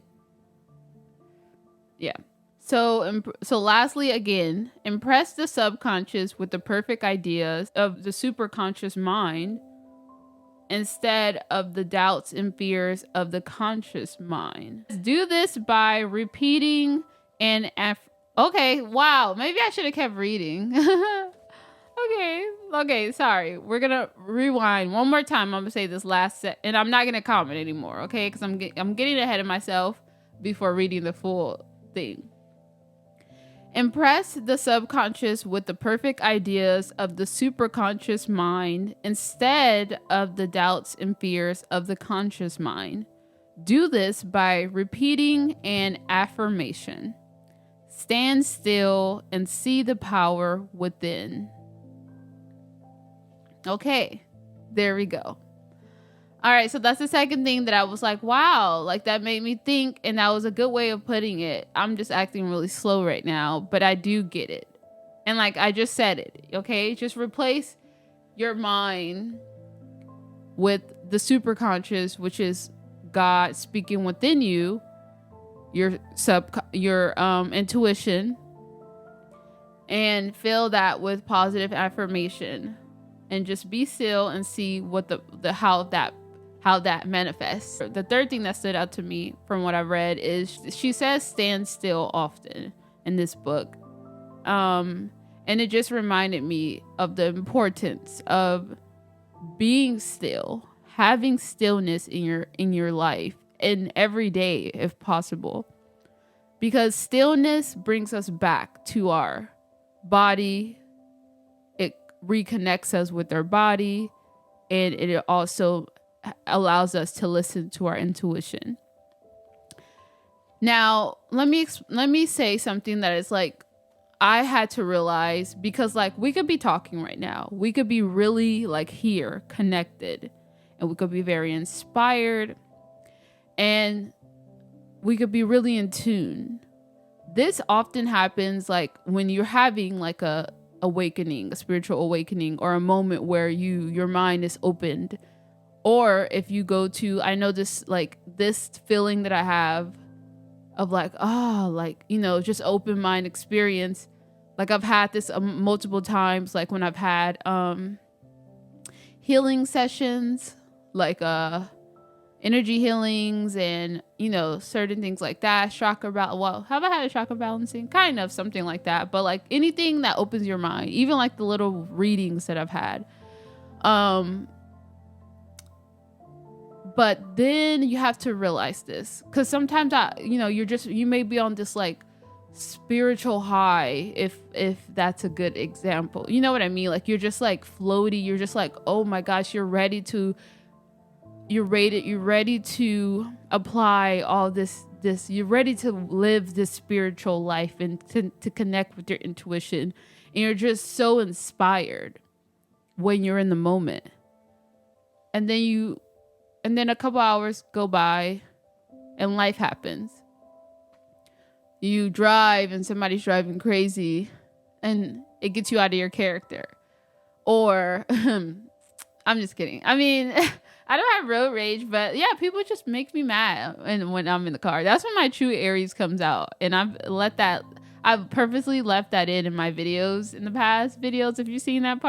yeah. So lastly, again, impress the subconscious with the perfect ideas of the superconscious mind instead of the doubts and fears of the conscious mind. Do this by repeating and okay, wow, maybe I should have kept reading. Okay, sorry. We're gonna rewind one more time. I'm gonna say this last set, and I'm not gonna comment anymore, okay? Because I'm getting ahead of myself before reading the full thing. Impress the subconscious with the perfect ideas of the superconscious mind instead of the doubts and fears of the conscious mind. Do this by repeating an affirmation. Stand still and see the power within. Okay, there we go. All right, so that's the second thing that I was like, wow, like that made me think, and that was a good way of putting it. I'm just acting really slow right now, but I do get it. And like I just said it, okay? Just replace your mind with the superconscious, which is God speaking within you, your intuition, and fill that with positive affirmation, and just be still and see what how that manifests. The third thing that stood out to me from what I read is she says stand still often in this book. And it just reminded me of the importance of being still, having stillness in your life, and every day if possible, because stillness brings us back to our body. It reconnects us with our body, and it also allows us to listen to our intuition. Now, let me say something that is like I had to realize, because like we could be talking right now, we could be really like here connected, and we could be very inspired, and we could be really in tune. This often happens like when you're having like a spiritual awakening, or a moment where your mind is opened. Or if you go to, I know this feeling that I have of like, just open mind experience. Like I've had this multiple times, like when I've had healing sessions, like energy healings, and certain things like that. Have I had a chakra balancing? Kind of something like that. But like anything that opens your mind, even like the little readings that I've had. But then you have to realize this, because sometimes you may be on this like spiritual high, if that's a good example. You know what I mean? Like you're just like floaty. You're just like, oh my gosh, you're ready to apply all this, you're ready to live this spiritual life and to connect with your intuition. And you're just so inspired when you're in the moment. And then a couple hours go by and life happens. You drive and somebody's driving crazy and it gets you out of your character. Or, I'm just kidding. I mean, I don't have road rage, but yeah, people just make me mad when I'm in the car. That's when my true Aries comes out. And I've purposely left that in my videos, in the past videos, if you've seen that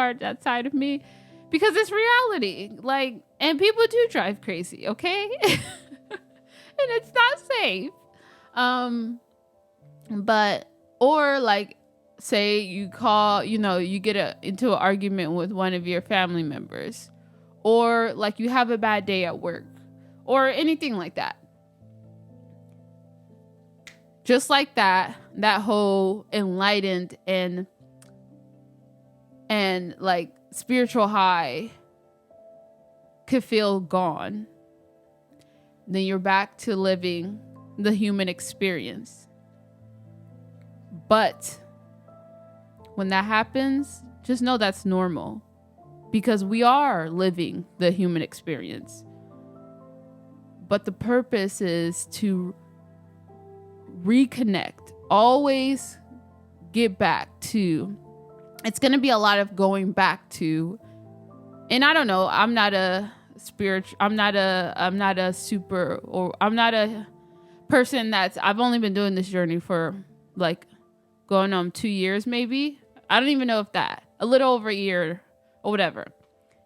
side of me. Because it's reality. Like, and people do drive crazy, okay? And it's not safe. But, or like, say you call, you get into an argument with one of your family members. Or like you have a bad day at work. Or anything like that. Just like that whole enlightened and like spiritual high could feel gone. Then you're back to living the human experience. But when that happens, just know that's normal, because we are living the human experience. But the purpose is to reconnect, always get back to. It's going to be a lot of going back to, and I don't know, I'm not a person I've only been doing this journey for like going on 2 years, maybe. I don't even know if a little over a year or whatever,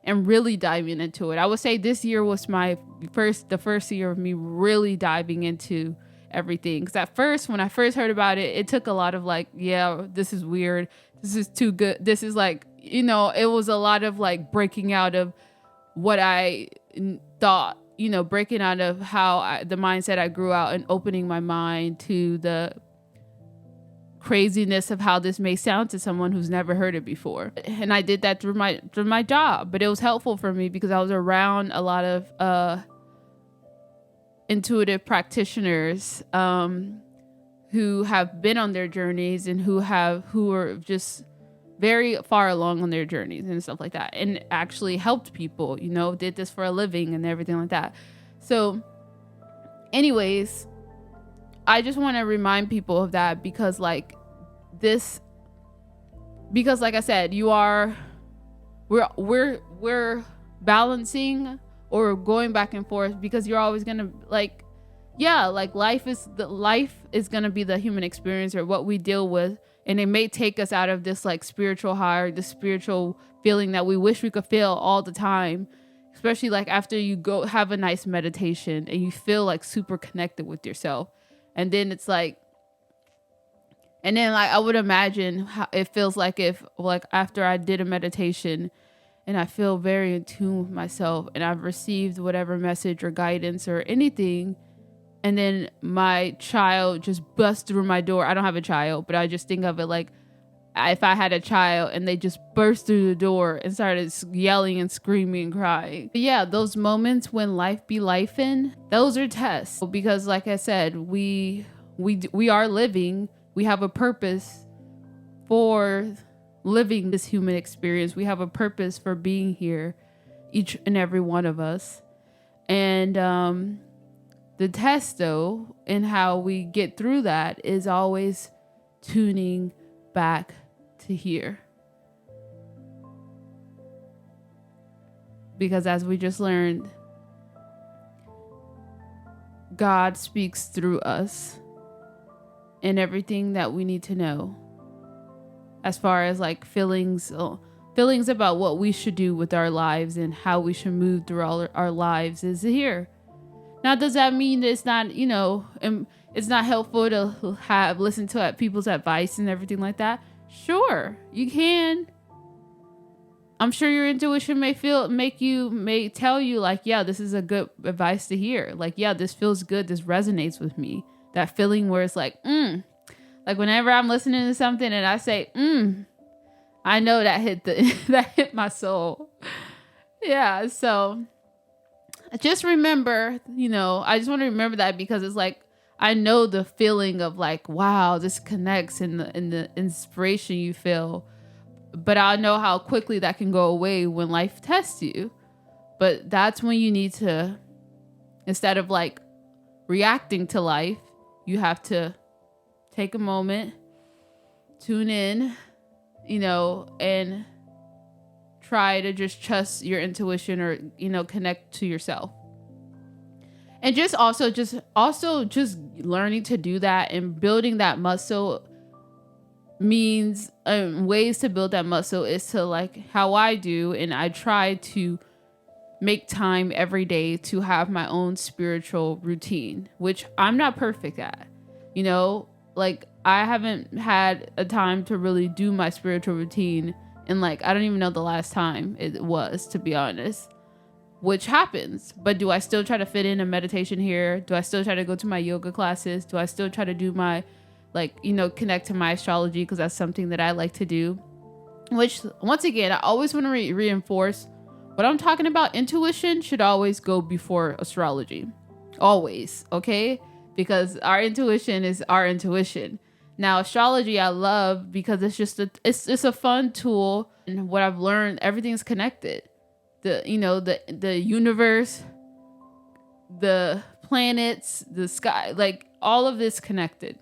and really diving into it. I would say this year was the first year of me really diving into everything. Because at first, when I first heard about it, it took a lot of like, yeah, this is weird. This is too good. This is like, it was a lot of like breaking out of what I thought, breaking out of the mindset I grew out, and opening my mind to the craziness of how this may sound to someone who's never heard it before. And I did that through my job, but it was helpful for me because I was around a lot of intuitive practitioners who have been on their journeys and who are just very far along on their journeys and stuff like that, and actually helped people, did this for a living and everything like that. So anyways, I just want to remind people of that, because like I said, we're balancing or going back and forth, because you're always going to life is going to be the human experience, or what we deal with And it may take us out of this like spiritual high, or the spiritual feeling that we wish we could feel all the time. Especially like after you go have a nice meditation and you feel like super connected with yourself. And then it's like, and then like I would imagine how it feels like if like after I did a meditation and I feel very in tune with myself and I've received whatever message or guidance or anything, and then my child just busts through my door. I don't have a child, but I just think of it like if I had a child and they just burst through the door and started yelling and screaming and crying. But yeah, those moments when life be lifing, those are tests. Because like I said, we are living. We have a purpose for living this human experience. We have a purpose for being here, each and every one of us. And the test, though, and how we get through that is always tuning back to here. Because as we just learned, God speaks through us and everything that we need to know as far as like feelings about what we should do with our lives and how we should move through all our lives is here. Now, does that mean it's not, it's not helpful to listen to people's advice and everything like that? Sure, you can. I'm sure your intuition may tell you like, yeah, this is a good advice to hear. Like, yeah, this feels good. This resonates with me. That feeling where it's like, like whenever I'm listening to something and I say, I know that hit my soul. Yeah. So just remember, I just want to remember that because it's like, I know the feeling of like, wow, this connects in the inspiration you feel, but I know how quickly that can go away when life tests you. But that's when you need to, instead of like reacting to life, you have to take a moment, tune in, and try to just trust your intuition or, connect to yourself. And just learning to do that and building that muscle means ways to build that muscle is to like how I do. And I try to make time every day to have my own spiritual routine, which I'm not perfect at, like I haven't had a time to really do my spiritual routine. And like, I don't even know the last time it was, to be honest. Which happens, but do I still try to fit in a meditation here? Do I still try to go to my yoga classes? Do I still try to do my, connect to my astrology? Because that's something that I like to do. Which, once again, I always want to reinforce what I'm talking about. Intuition should always go before astrology. Always, okay? Because our intuition is our intuition. Now, astrology I love because it's just a fun tool. And what I've learned, everything's connected. The universe, the planets, the sky, like all of this connected.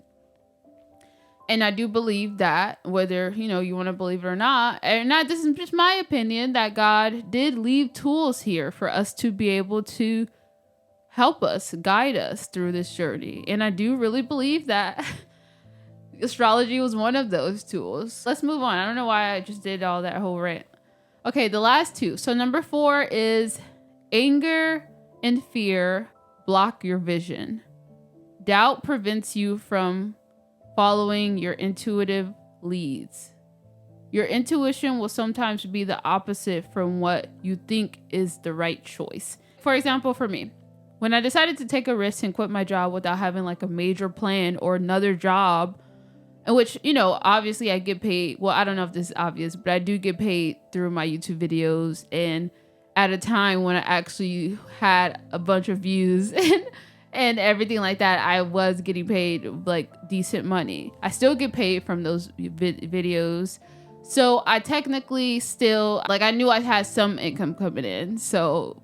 And I do believe that whether, you want to believe it or not, this is just my opinion, that God did leave tools here for us to be able to help us, guide us through this journey. And I do really believe that astrology was one of those tools. Let's move on. I don't know why I just did all that whole rant. Okay, the last two. So number 4 is anger and fear block your vision. Doubt prevents you from following your intuitive leads. Your intuition will sometimes be the opposite from what you think is the right choice. For example, for me, when I decided to take a risk and quit my job without having like a major plan or another job, in which, obviously I get paid. Well, I don't know if this is obvious, but I do get paid through my YouTube videos. And at a time when I actually had a bunch of views and everything like that, I was getting paid like decent money. I still get paid from those videos. So I technically still, I knew I had some income coming in. So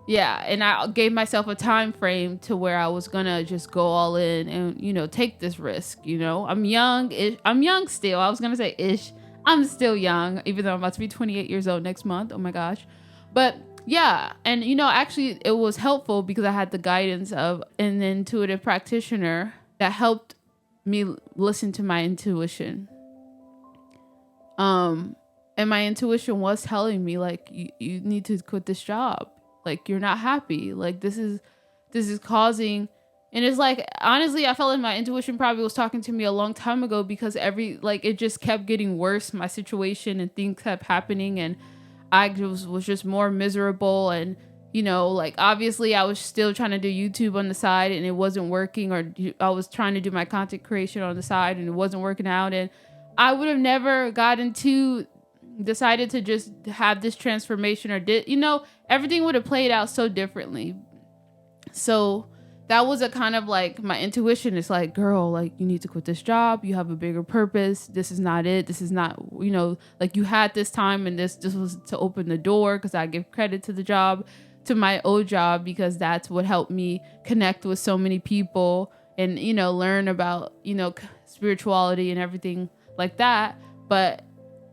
yeah, and I gave myself a time frame to where I was gonna just go all in and take this risk. I'm young still. I was gonna say ish. I'm still young, even though I'm about to be 28 years old next month. Oh my gosh. But yeah, and actually it was helpful because I had the guidance of an intuitive practitioner that helped me listen to my intuition. And my intuition was telling me, like, you need to quit this job. Like, you're not happy. Like, this is causing, and it's like, honestly, I felt like my intuition probably was talking to me a long time ago, because it just kept getting worse, my situation, and things kept happening, and I was just more miserable. And, like, obviously I was still trying to do YouTube on the side and it wasn't working, or I was trying to do my content creation on the side and it wasn't working out. And I would have never decided to just have this transformation, or everything would have played out so differently. So that was a kind of like, my intuition is like, girl, like, you need to quit this job. You have a bigger purpose. This is not it. This is not, like, you had this time, and this was to open the door, because I give credit to my old job, because that's what helped me connect with so many people and, learn about, spirituality and everything like that. But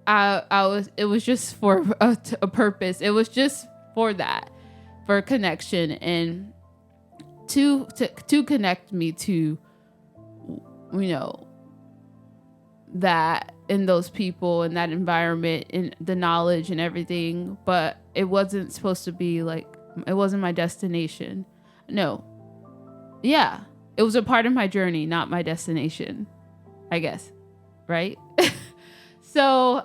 it was just for a purpose. It was just for that, for connection, and to connect me to, that, in those people, in that environment, in the knowledge and everything. But it wasn't supposed to be like, it wasn't my destination. No. Yeah. It was a part of my journey, not my destination, I guess. Right? So,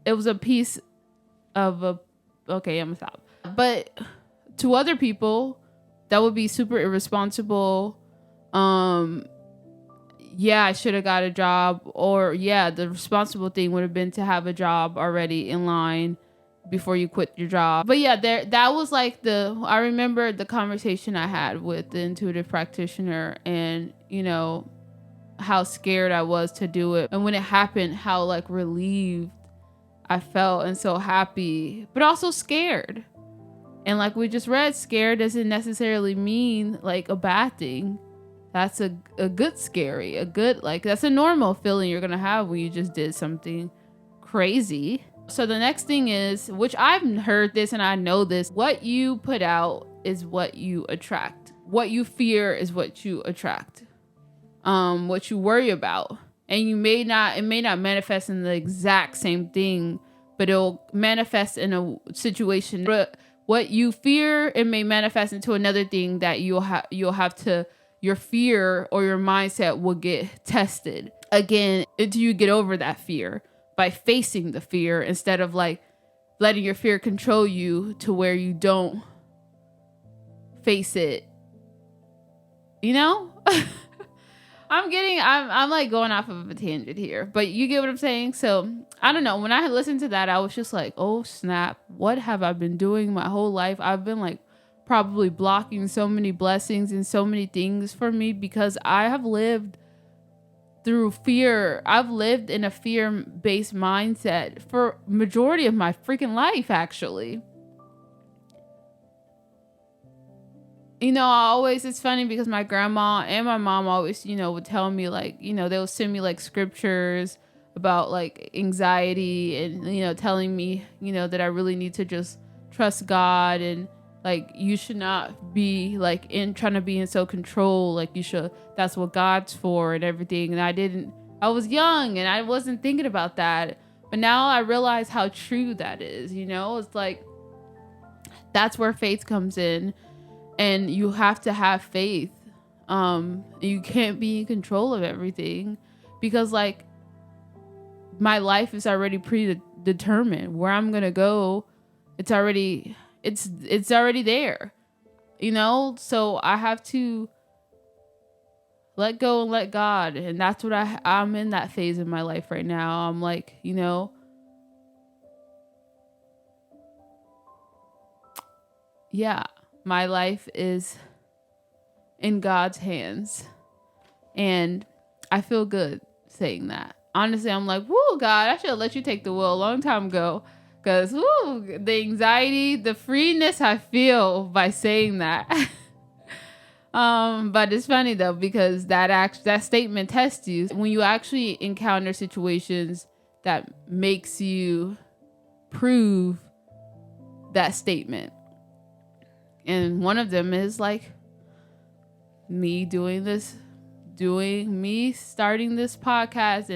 it was a piece of okay, I'm gonna stop. But to other people, that would be super irresponsible. Yeah, I should have got a job, or yeah, the responsible thing would have been to have a job already in line before you quit your job. But yeah, that was like I remember the conversation I had with the intuitive practitioner, and how scared I was to do it. And when it happened, how like relieved I felt, and so happy, but also scared. And like we just read, scared doesn't necessarily mean like a bad thing. That's a good scary, that's a normal feeling you're gonna have when you just did something crazy. So the next thing is, which I've heard this and I know this, what you put out is what you attract. What you fear is what you attract. What you worry about. And it may not manifest in the exact same thing, but it'll manifest in a situation. What you fear, it may manifest into another thing that you'll have to, your fear or your mindset will get tested again until you get over that fear, by facing the fear instead of like letting your fear control you to where you don't face it. I'm like going off of a tangent here, but you get what I'm saying? So I don't know. When I had listened to that, I was just like, oh snap, what have I been doing my whole life? I've been like probably blocking so many blessings and so many things for me, because I have lived through fear. I've lived in a fear-based mindset for majority of my freaking life, actually. It's funny because my grandma and my mom always, would tell me like, they'll send me like scriptures about like anxiety, and, telling me, that I really need to just trust God, and like, you should not be like trying to be in so control. Like that's what God's for and everything. And I was young and I wasn't thinking about that. But now I realize how true that is, it's like, that's where faith comes in. And you have to have faith. You can't be in control of everything, because like my life is already predetermined. Where I'm gonna go, it's already there. So I have to let go and let God, and that's what I'm in that phase in my life right now. I'm like, yeah. My life is in God's hands, and I feel good saying that. Honestly, I'm like, whoa, God, I should have let you take the wheel a long time ago, because the anxiety, the freeness I feel by saying that. But it's funny though, because that statement tests you when you actually encounter situations that makes you prove that statement. And one of them is like me doing this me starting this podcast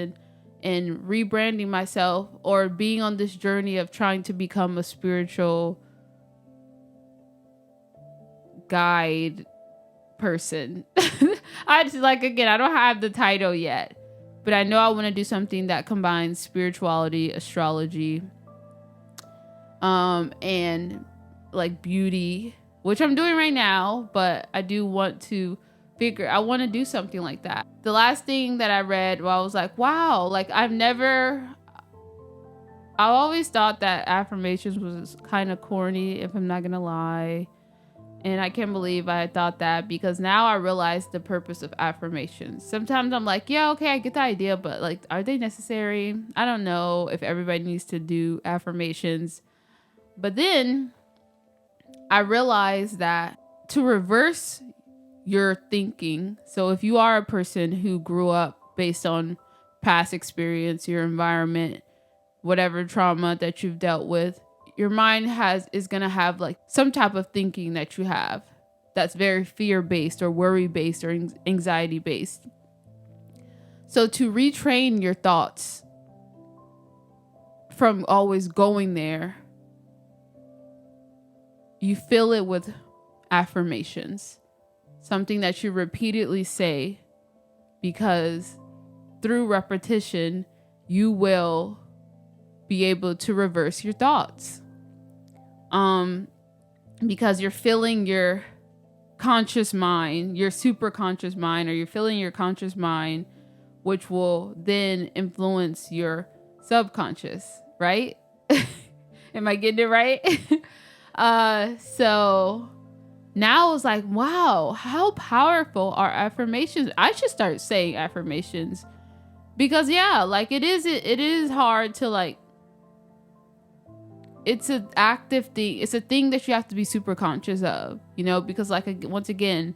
and rebranding myself, or being on this journey of trying to become a spiritual guide person. I just, like, again, I don't have the title yet, but I know I want to do something that combines spirituality, astrology, and like beauty, which I'm doing right now, but I do want to I want to do something like that. The last thing that I read, I was like, wow, like I always thought that affirmations was kind of corny, if I'm not gonna lie. And I can't believe I thought that, because now I realize the purpose of affirmations. Sometimes I'm like, yeah, okay, I get the idea, but like, are they necessary? I don't know if everybody needs to do affirmations. But then I realized that to reverse your thinking, so if you are a person who grew up based on past experience, your environment, whatever trauma that you've dealt with, your mind is going to have like some type of thinking that you have that's very fear-based or worry-based or anxiety-based. So to retrain your thoughts from always going there, you fill it with affirmations, something that you repeatedly say, because through repetition, you will be able to reverse your thoughts. Because you're filling your conscious mind, your super conscious mind, or you're filling your conscious mind, which will then influence your subconscious, right? Am I getting it right? So now it's like, wow, how powerful are affirmations? I should start saying affirmations, because yeah, like it is hard to, like, it's an active thing. It's a thing that you have to be super conscious of, because like, once again,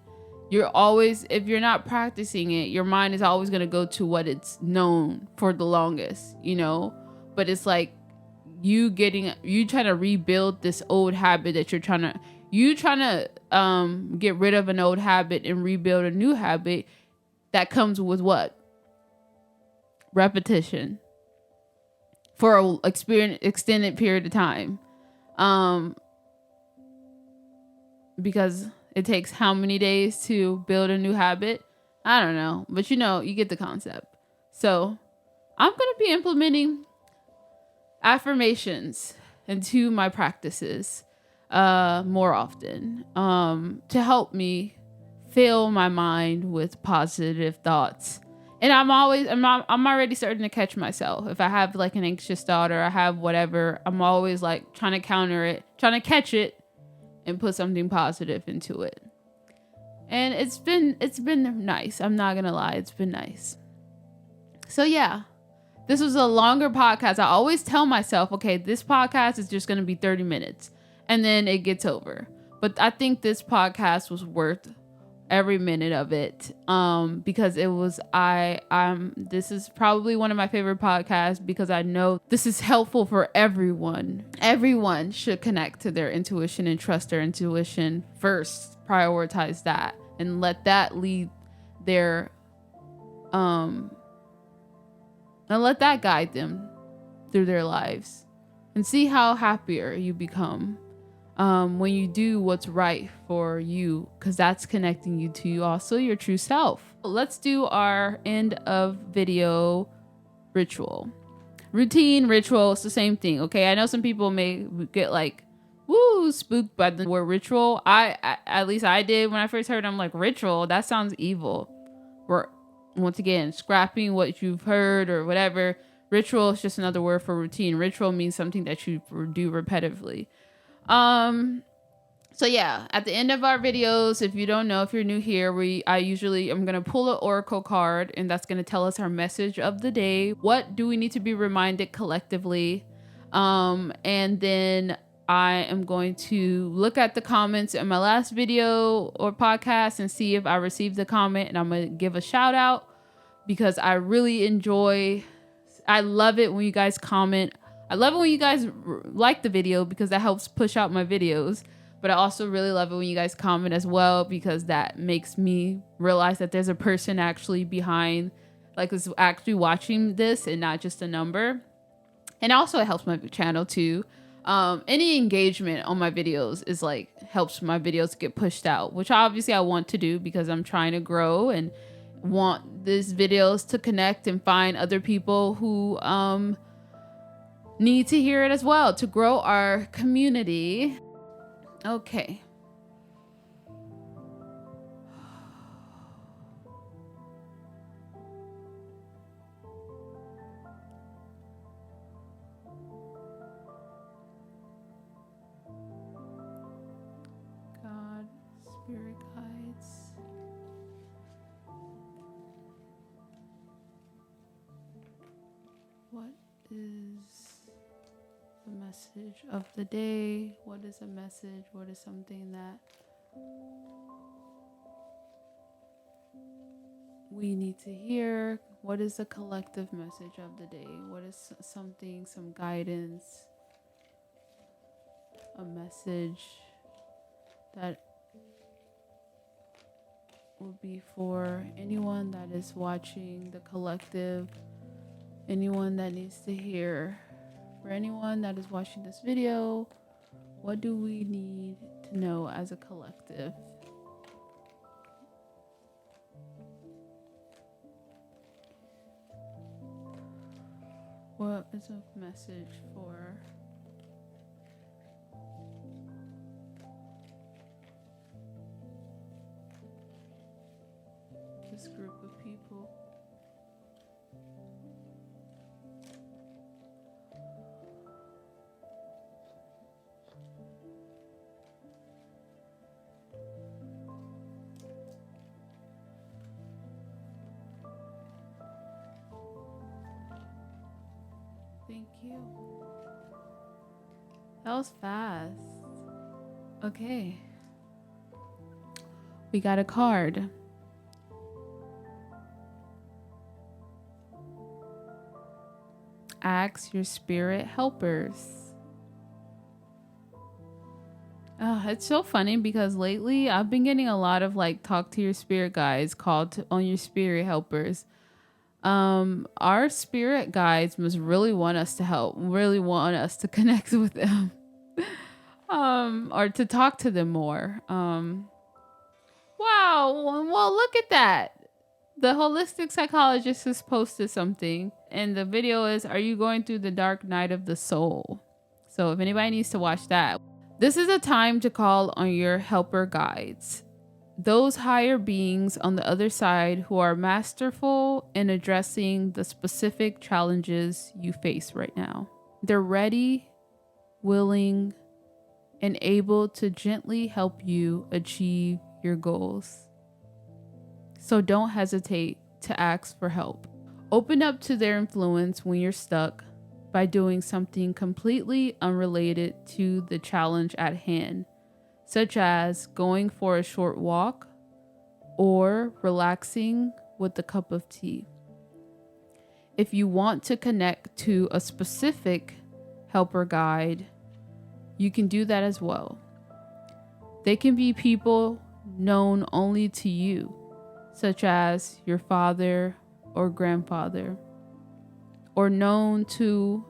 you're always, if you're not practicing it, your mind is always going to go to what it's known for the longest, but it's like you trying to rebuild this old habit that you're trying to get rid of an old habit and rebuild a new habit that comes with what? Repetition for an extended period of time. Because it takes how many days to build a new habit? I don't know, but you get the concept. So I'm going to be implementing affirmations into my practices more often, to help me fill my mind with positive thoughts. And I'm already starting to catch myself. If I have like an anxious thought, or I have whatever, I'm always like trying to counter it, trying to catch it and put something positive into it. And it's been nice. I'm not going to lie. It's been nice. So yeah, this was a longer podcast. I always tell myself, okay, this podcast is just going to be 30 minutes and then it gets over. But I think this podcast was worth every minute of it, because it was, this is probably one of my favorite podcasts, because I know this is helpful for everyone. Everyone should connect to their intuition and trust their intuition first. Prioritize that and let that lead their and let that guide them through their lives, and see how happier you become when you do what's right for you, because that's connecting you to also your true self. Let's do our end of video ritual. Routine, ritual, it's the same thing, okay? I know some people may get like, woo, spooked by the word ritual. At least I did when I first heard it. I'm like, ritual? That sounds evil. We're, once again, scrapping what you've heard or whatever. Ritual is just another word for routine. Ritual means something that you do repetitively. So yeah, at the end of our videos, if you don't know, if you're new here, I'm going to pull an oracle card, and that's going to tell us our message of the day. What do we need to be reminded collectively? And then I am going to look at the comments in my last video or podcast and see if I received the comment, and I'm going to give a shout out, because I love it when you guys comment. I love it when you guys like the video, because that helps push out my videos. But I also really love it when you guys comment as well, because that makes me realize that there's a person actually behind, like, is actually watching this and not just a number. And also it helps my channel too. Any engagement on my videos is like helps my videos get pushed out, which obviously I want to do because I'm trying to grow and want these videos to connect and find other people who need to hear it as well to grow our community. Okay. God, spirit guides. What is the message of the day? What is a message? What is something that we need to hear? What is the collective message of the day? What is something, some guidance, a message that will be for anyone that is watching the collective, anyone that needs to hear? For anyone that is watching this video, what do we need to know as a collective? What is a message for this group of people? Thank you. That was fast. Okay. We got a card. Ask your spirit helpers. It's so funny because lately I've been getting a lot of like talk to your spirit guides, on your spirit helpers. Our spirit guides must really want us to help, really want us to connect with them. Or to talk to them more. Wow, well, look at that. The holistic psychologist has posted something, and the video is, "Are you going through the dark night of the soul?" So if anybody needs to watch that, this is a time to call on your helper guides, those higher beings on the other side who are masterful in addressing the specific challenges you face right now. They're ready, willing, and able to gently help you achieve your goals. So don't hesitate to ask for help. Open up to their influence when you're stuck by doing something completely unrelated to the challenge at hand, such as going for a short walk or relaxing with a cup of tea. If you want to connect to a specific helper guide, you can do that as well. They can be people known only to you, such as your father or grandfather, or known to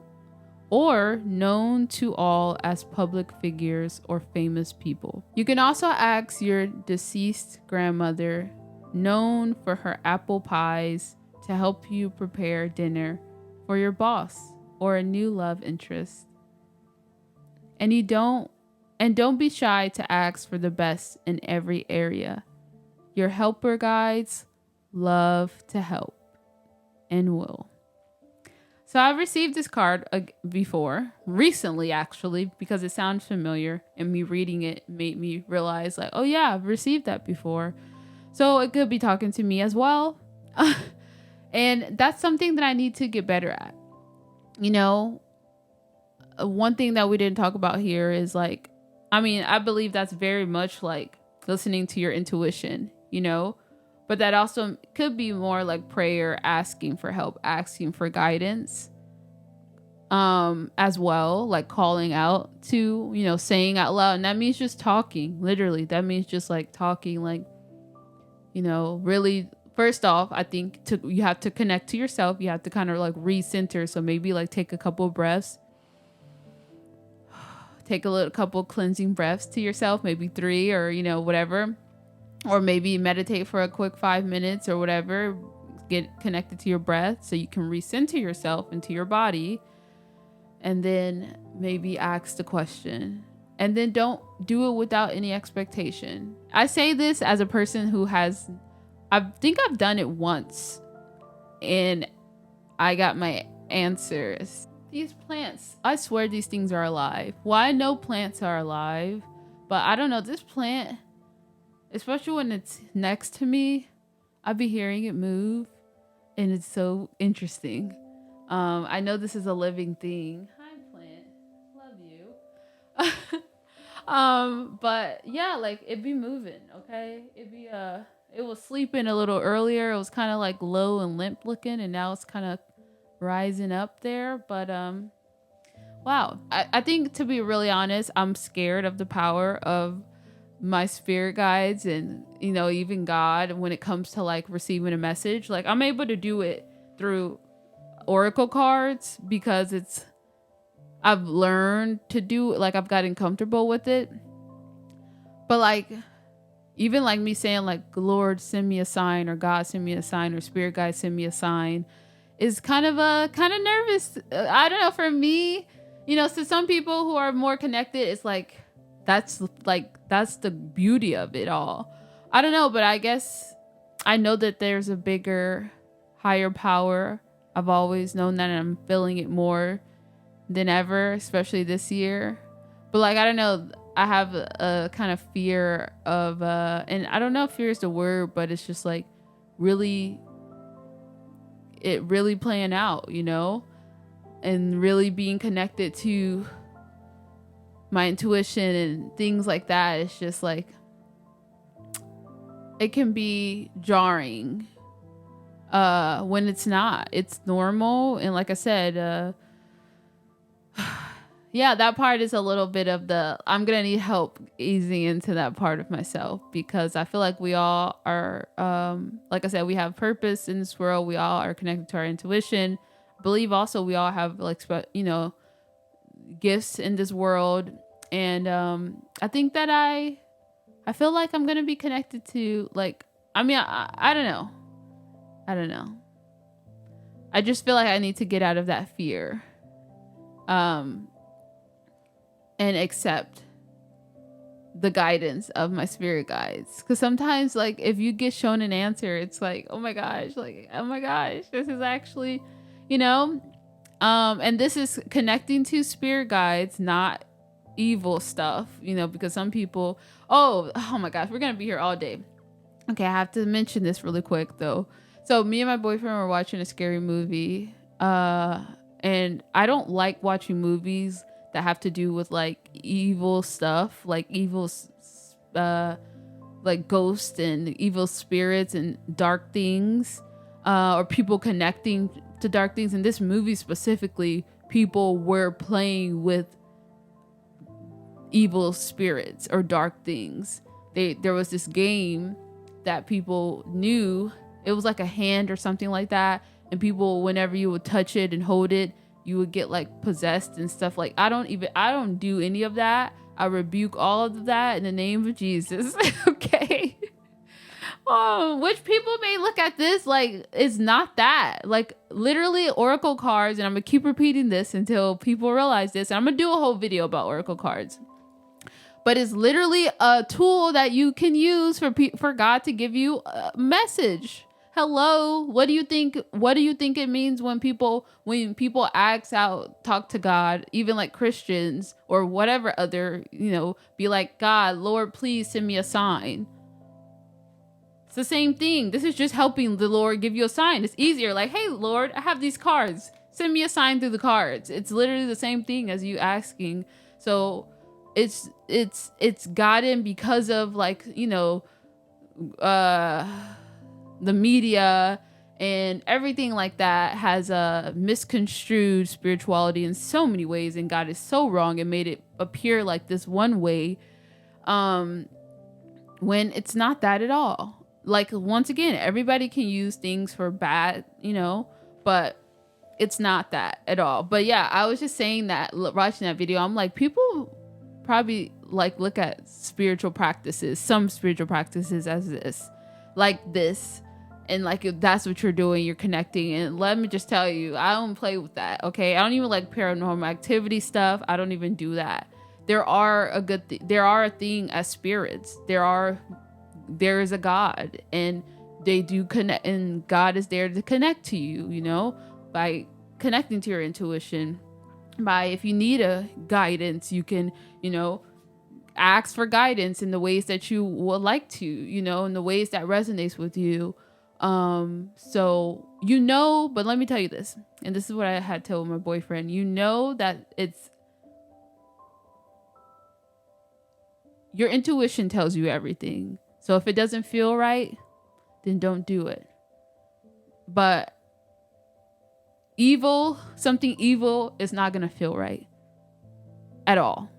all as public figures or famous people. You can also ask your deceased grandmother, known for her apple pies, to help you prepare dinner for your boss or a new love interest. And don't be shy to ask for the best in every area. Your helper guides love to help and will. So I've received this card before, recently actually, because it sounds familiar, and me reading it made me realize like, oh yeah, I've received that before. So it could be talking to me as well. And that's something that I need to get better at. You know, one thing that we didn't talk about here is like, I believe that's very much like listening to your intuition, you know, but that also could be more like prayer, asking for help, asking for guidance. as well, like calling out to, saying out loud. And that means just talking, literally. That means just like talking, like, really. First off, I think you have to connect to yourself. You have to kind of like recenter. So maybe like take a couple of breaths, take a couple cleansing breaths to yourself, maybe 3 or, whatever. Or maybe meditate for a quick 5 minutes or whatever. Get connected to your breath so you can recenter yourself into your body. And then maybe ask the question. And then don't do it without any expectation. I say this as a person who I think I've done it once and I got my answers. These plants, I swear these things are alive. Well, I know plants are alive, but I don't know. This plant, especially when it's next to me, I'll be hearing it move and it's so interesting. I know this is a living thing. Hi, plant. Love you. But yeah, like it be moving, okay? It was sleeping a little earlier. It was kind of like low and limp looking, and now it's kind of rising up there. But wow. I think, to be really honest, I'm scared of the power of my spirit guides and, even God when it comes to like receiving a message. Like I'm able to do it through oracle cards because I've learned to do, like I've gotten comfortable with it. But like even like me saying like, Lord, send me a sign, or God, send me a sign, or spirit guide, send me a sign, is kind of nervous. I don't know, for me, to some people who are more connected, it's like that's the beauty of it all. I don't know, but I guess I know that there's a bigger, higher power. I've always known that, and I'm feeling it more than ever, especially this year. But like, I don't know, I have a kind of fear of and I don't know if fear is the word, but it's just like really playing out, and really being connected to my intuition and things like that. It's just like it can be jarring when it's not. It's normal. And like I said, yeah, that part is a little bit of I'm going to need help easing into that part of myself, because I feel like we all are, like I said, we have purpose in this world. We all are connected to our intuition. I believe also we all have like, gifts in this world. And I think that I feel like I'm going to be connected to, like, I mean, I don't know. I don't know. I just feel like I need to get out of that fear. And accept the guidance of my spirit guides. Because sometimes, like, if you get shown an answer, it's like, oh my gosh, this is actually, and this is connecting to spirit guides, not evil stuff, because some people, oh my gosh, we're gonna be here all day. Okay, I have to mention this really quick though. So me and my boyfriend were watching a scary movie, and I don't like watching movies that have to do with like evil stuff, like evil, like ghosts and evil spirits and dark things, or people connecting to dark things. In this movie specifically, people were playing with evil spirits or dark things. There was this game that people knew. It was like a hand or something like that, and people, whenever you would touch it and hold it, you would get like possessed and stuff. Like I don't do any of that. I rebuke all of that in the name of Jesus. Okay. Which people may look at this like it's not that. Like literally oracle cards, and I'm gonna keep repeating this until people realize this, and I'm gonna do a whole video about oracle cards. But it's literally a tool that you can use for God to give you a message. Hello, what do you think it means when people ask out, talk to God, even like Christians or whatever other, be like, God, Lord, please send me a sign. It's the same thing. This is just helping the Lord give you a sign. It's easier. Like, hey, Lord, I have these cards. Send me a sign through the cards. It's literally the same thing as you asking. So it's gotten because of like, the media and everything like that has a misconstrued spirituality in so many ways, and God is so wrong and made it appear like this one way, when it's not that at all. Like, once again, everybody can use things for bad, but it's not that at all. But yeah, I was just saying that watching that video, I'm like, people probably like look at spiritual practices, some spiritual practices, as this, and like, if that's what you're doing, you're connecting. And let me just tell you, I don't play with that. Okay, I don't even like paranormal activity stuff. I don't even do that. There are a thing as spirits. There is a God, and they do connect, and God is there to connect to you, by connecting to your intuition. By, if you need a guidance, you can, ask for guidance in the ways that you would like to, in the ways that resonates with you. So, but let me tell you this, and this is what I had told my boyfriend, that it's, your intuition tells you everything. So if it doesn't feel right, then don't do it. But something evil is not going to feel right at all.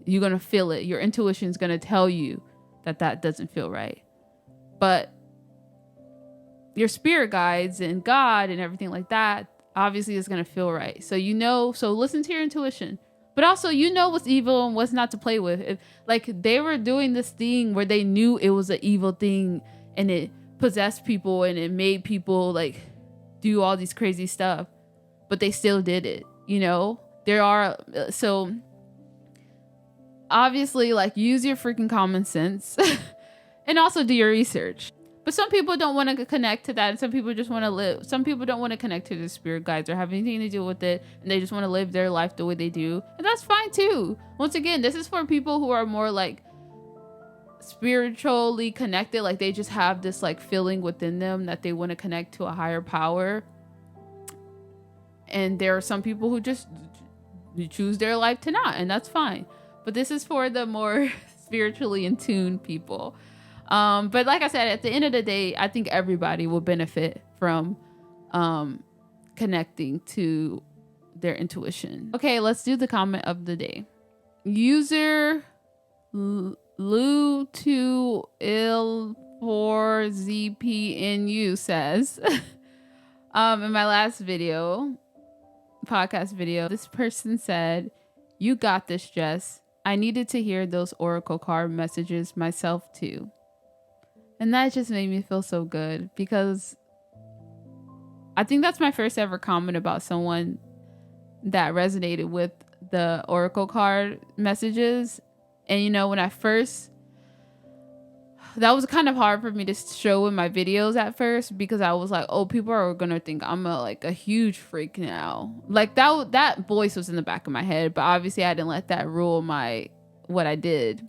You're going to feel it. Your intuition is going to tell you that doesn't feel right. But your spirit guides and God and everything like that, obviously is going to feel right. So, so listen to your intuition. But also, what's evil and what's not to play with. If, like, they were doing this thing where they knew it was an evil thing, and it possessed people, and it made people like do all these crazy stuff, but they still did it. So obviously, like, use your freaking common sense and also do your research. But some people don't want to connect to that, and some people just want to live. Some people don't want to connect to the spirit guides or have anything to do with it, and they just want to live their life the way they do, and that's fine too. Once again, this is for people who are more like spiritually connected, like they just have this like feeling within them that they want to connect to a higher power. And there are some people who just choose their life to not, and that's fine. But this is for the more spiritually in tune people. But like I said, at the end of the day, I think everybody will benefit from connecting to their intuition. Okay, let's do the comment of the day. User Lu2il4ZPNU says, in my last podcast video, this person said, "You got this, Jess. I needed to hear those oracle card messages myself too." And that just made me feel so good, because I think that's my first ever comment about someone that resonated with the oracle card messages. And when I first, that was kind of hard for me to show in my videos at first, because I was like, oh, people are gonna think I'm a huge freak now. Like that voice was in the back of my head, but obviously I didn't let that rule what I did.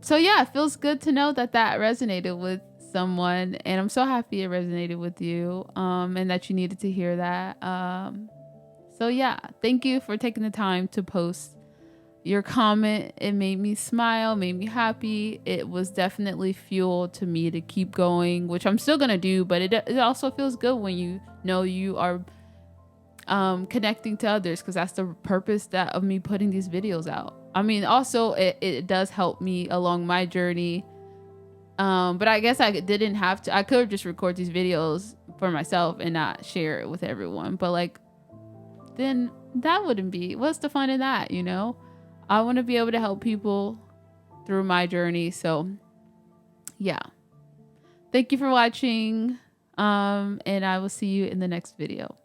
So yeah, it feels good to know that resonated with someone, and I'm so happy it resonated with you, and that you needed to hear that. So yeah, thank you for taking the time to post your comment. It made me smile, made me happy. It was definitely fuel to me to keep going, which I'm still gonna do, but it also feels good when you are connecting to others, because that's the purpose of me putting these videos out. I mean, also it does help me along my journey, but I guess I didn't have to. I could just record these videos for myself and not share it with everyone, but then that wouldn't be, what's the fun in that? I want to be able to help people through my journey. So yeah, thank you for watching, and I will see you in the next video.